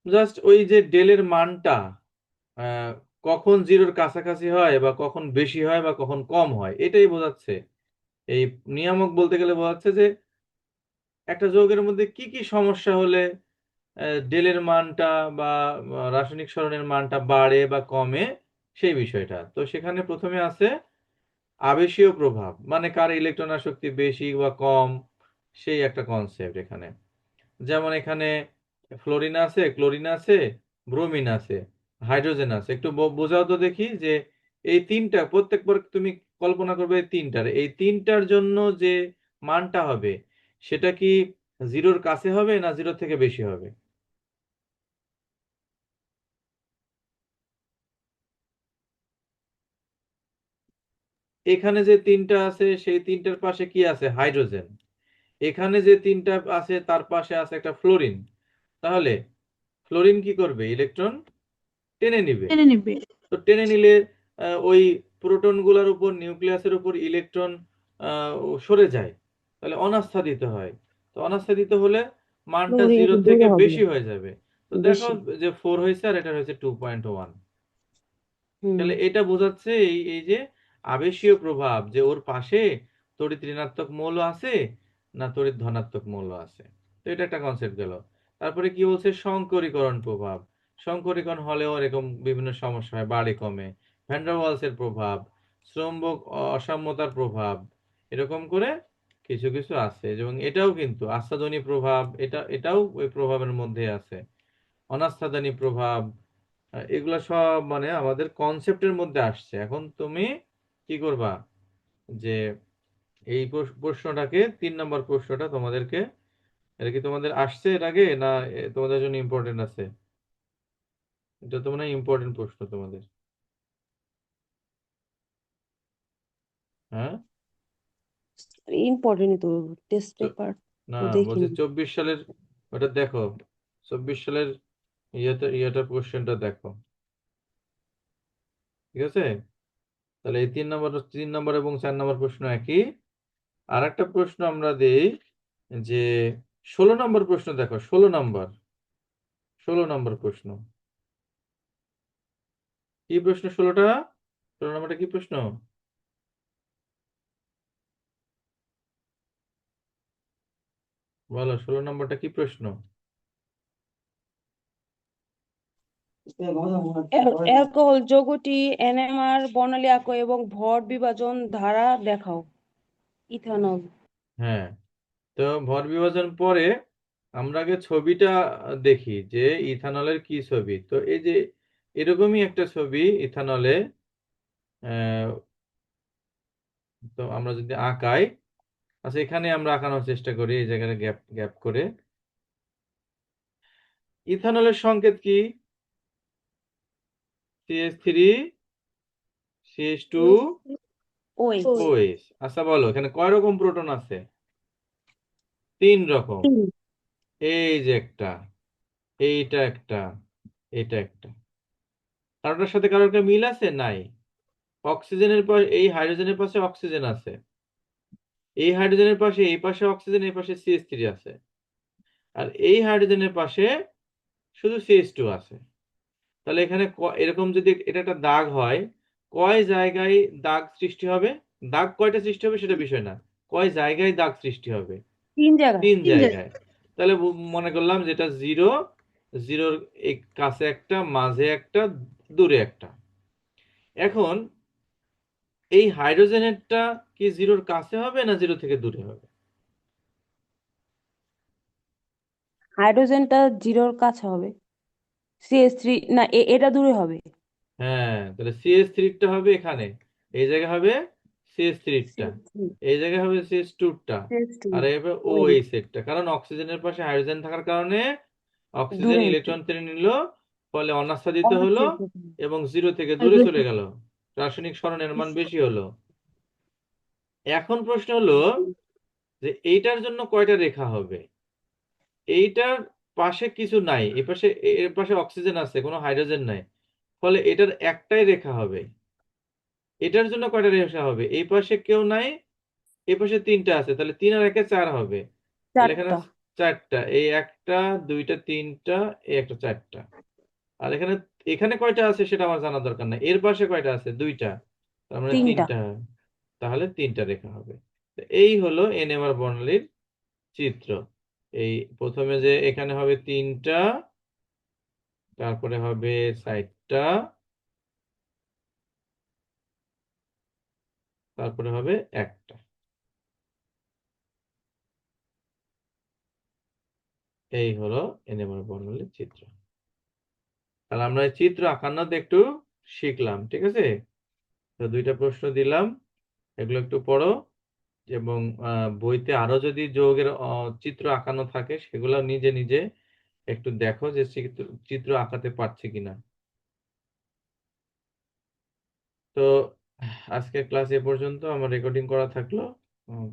জাস্ট ওই যে ডেলের মানটা আহ, কখন জিরোর কাছাকাছি হয় বা কখন বেশি হয় বা কখন কম হয়, এটাই বোঝাচ্ছে। এই নিয়ামক বলতে গেলে বোঝাচ্ছে যে একটা যৌগের মধ্যে কি কি সমস্যা হলে ডেলের মানটা বা রাসায়নিক সরণের মানটা বাড়ে বা কমে, সেই বিষয়টা। তো সেখানে প্রথমে আছে আবেশীয় প্রভাব, মানে কার ইলেকট্রন আসক্তি বেশি বা কম, সেই একটা কনসেপ্ট এখানে। যেমন এখানে ফ্লোরিন আছে, ক্লোরিন আছে, ব্রোমিন আছে, হাইড্রোজেন আছে। একটু বোঝাও তো দেখি যে এই তিনটা প্রত্যেকবার তুমি কল্পনা করবে এই তিনটার জন্য যে মানটা হবে সেটা কি জিরোর কাছে হবে না জিরো থেকে বেশি হবে? এখানে যে তিনটা আছে সেই তিনটার পাশে কি আছে? হাইড্রোজেন। এখানে যে তিনটা আছে তার পাশে আছে একটা ফ্লোরিন। তাহলে ফ্লোরিন কি করবে? ইলেকট্রন টেনে নিবে। টেনে নিবে। তো টেনে নিলে ওই প্রোটন গুলার উপর, নিউক্লিয়াসের উপর ইলেকট্রন সরে যায়। তাহলে অনাস্থা দিতে হয়। তো অনাস্থা দিতে হলে মানটা ফ্লোরিন জিরো কি থেকে দূরে হবে? বেশি হয়ে যাবে। তো দেখো বেশি। যে 4 হয়েছে আর এটা হয়েছে 2.1। হুম। তাহলে এটা বোঝাচ্ছে এই এই যে আবেশীয় প্রভাব, যে ওর পাশে তড়িৎ ঋণাত্মক মৌল আছে না তড়িৎ ধনাত্মক মৌল আছে। তো এটা একটা কনসেপ্ট গেল। তারপরে কি বলছে? সংকরীকরণ প্রভাব। সংকরীকরণ হলেও এরকম বিভিন্ন সমস্যা হয়, বাড়ে কমে, ভ্যান ডার ওয়ালসের প্রভাব, শ্রমভোগ অসাম্যতার প্রভাব, এরকম করে কিছু কিছু আছে। এবং এটাও কিন্তু আস্থাজনী প্রভাব, এটাও ওই প্রভাবের মধ্যে আছে, অনাস্থাজনী প্রভাব। এগুলা সব মানে আমাদের কনসেপ্টের মধ্যে আসছে। এখন তুমি কি করবা, যে এই প্রশ্নটাকে 3 নম্বর প্রশ্নটা তোমাদেরকে, এটা কি তোমাদের আসছে এর আগে, না তোমাদের জন্য ইম্পর্টেন্ট আছে? এটা তো মনে হয় ইম্পর্টেন্ট প্রশ্ন তোমাদের। হ্যাঁ, ইম্পর্টেন্ট তো, টেস্ট চ- পেপার না, তো বলছি দেখিনি। 24 সালের, ওটা দেখো, 24 সালের ইয়েটা কোশ্চেনটা দেখো, ঠিক আছে? তাহলে এই 3 নম্বর এবং 4 নম্বর প্রশ্ন একই। আর একটা প্রশ্ন আমরা দিই, যে 16 নম্বর প্রশ্ন দেখো, 16 নম্বর প্রশ্ন কি প্রশ্ন? 16নম্বরটা কি প্রশ্ন? বলো, 16 নম্বরটা কি প্রশ্ন? অ্যালকোহল যৌগটি এনএমআর বর্ণালী আঁকো এবং ভর বিভাজন ধারা দেখাও। ইথানল। হ্যাঁ, তো ভর বিভাজন পরে আমরা আগে ছবিটা দেখি যে ইথানলের কি ছবি। তো এই যে এরকমই একটা ছবি ইথানলে, আহ, তো আমরা যদি আঁকাই, আচ্ছা এখানে আমরা আঁকানোর চেষ্টা করি, এই জায়গায় গ্যাপ গ্যাপ করে। ইথানলের সংকেত কি? CH3 CH2 ওই OH। আচ্ছা বলো, এখানে কয় রকম প্রোটন আছে? 3 রকম। এই যে একটা, এইটা একটা, এটা একটা। কারোটার সাথে কারোর একটা মিল আছে? নাই। অক্সিজেনের পাশে, এই হাইড্রোজেনের পাশে অক্সিজেন আছে, এই হাইড্রোজেনের পাশে, এই পাশে অক্সিজেন, এই পাশে CH3 আছে, আর এই হাইড্রোজেনের পাশে শুধু CH2 আছে। তাহলে এখানে এরকম যদি এটা একটা দাগ হয়, কয় জায়গায় দাগ সৃষ্টি হবে? দাগ কয়টা সৃষ্টি হবে সেটা বিষয় না, কয় জায়গায় দাগ সৃষ্টি হবে? 3 জায়গায়। 3 জায়গায়। তাহলে মনে করলাম যেটা জিরো, জিরোর এই কাছে একটা, মাঝে একটা, দূরে একটা। এখন এই হাইড্রোজেনেরটা কি জিরোর কাছে হবে না জিরো থেকে দূরে হবে? হাইড্রোজেনটা জিরোর কাছে হবে। CH3 না, এটা দূরে হবে। হ্যাঁ, তাহলে CH3 টা হবে এখানে, এই জায়গায় হবে CH3 টা, CH3 এই জায়গায় হবে CH2 টা, CH2 আর এই হবে ওই OH-টা। কারণ অক্সিজেনের পাশে হাইড্রোজেন থাকার কারণে অক্সিজেন দূরে ইলেকট্রন টেনে নিল, ফলে অনাচ্ছাদিত হলো অবশ্যই। এবং জিরো থেকে দূরে চলে গেল, রাসায়নিক সরণের মান বেশি হলো। এখন প্রশ্ন হলো যে এইটার জন্য কয়টা রেখা হবে? এইটার পাশে কিছু নাই, এর পাশে, এর পাশে অক্সিজেন আছে, কোনো হাইড্রোজেন নাই, ফলে এটার একটাই রেখা হবে। এটার জন্য কয়টা রেখা হবে? এই পাশে কেউ নাই, এই পাশে 3টা আছে, তাহলে 3 আর 1-এ 4 হবে। তাহলে এখানে 4টা। 4টা, এই একটা, দুইটা, 3টা, এই একটা, 4টা। আর এখানে, এখানে কয়টা আছে সেটা আমার জানা দরকার নাই। এর পাশে কয়টা আছে? 2টা, তার মানে 3টা। 3টা, তাহলে 3টা রেখা হবে। তো এই হলো এনএমআর বর্ণালীর চিত্র। এই প্রথমে যে এখানে হবে 3টা, তারপরে হবে 4টা, তারপরে হবে একটা। এই হলো এনএমআর বর্ণালীর চিত্র। তাহলে আমরা এই চিত্র আঁকানোতে একটু শিখলাম, ঠিক আছে? তো 2টা প্রশ্ন দিলাম, এগুলো একটু পড়ো। এবং বইতে আরো যদি যৌগের চিত্র আঁকানো থাকে সেগুলো নিজে নিজে একটু দেখো যে চিত্র চিত্র আঁকাতে পারছে কিনা। তো আজকে ক্লাস এ পর্যন্ত, আমার রেকর্ডিং করা থাকলো। উম,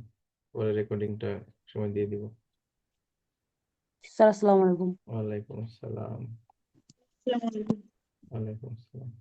পরে রেকর্ডিংটা সময় দিয়ে দিব। স্যার আসসালামু আলাইকুম। ওয়ালাইকুম আসসালাম। আসসালামু আলাইকুম। ওয়ালাইকুম আসসালাম।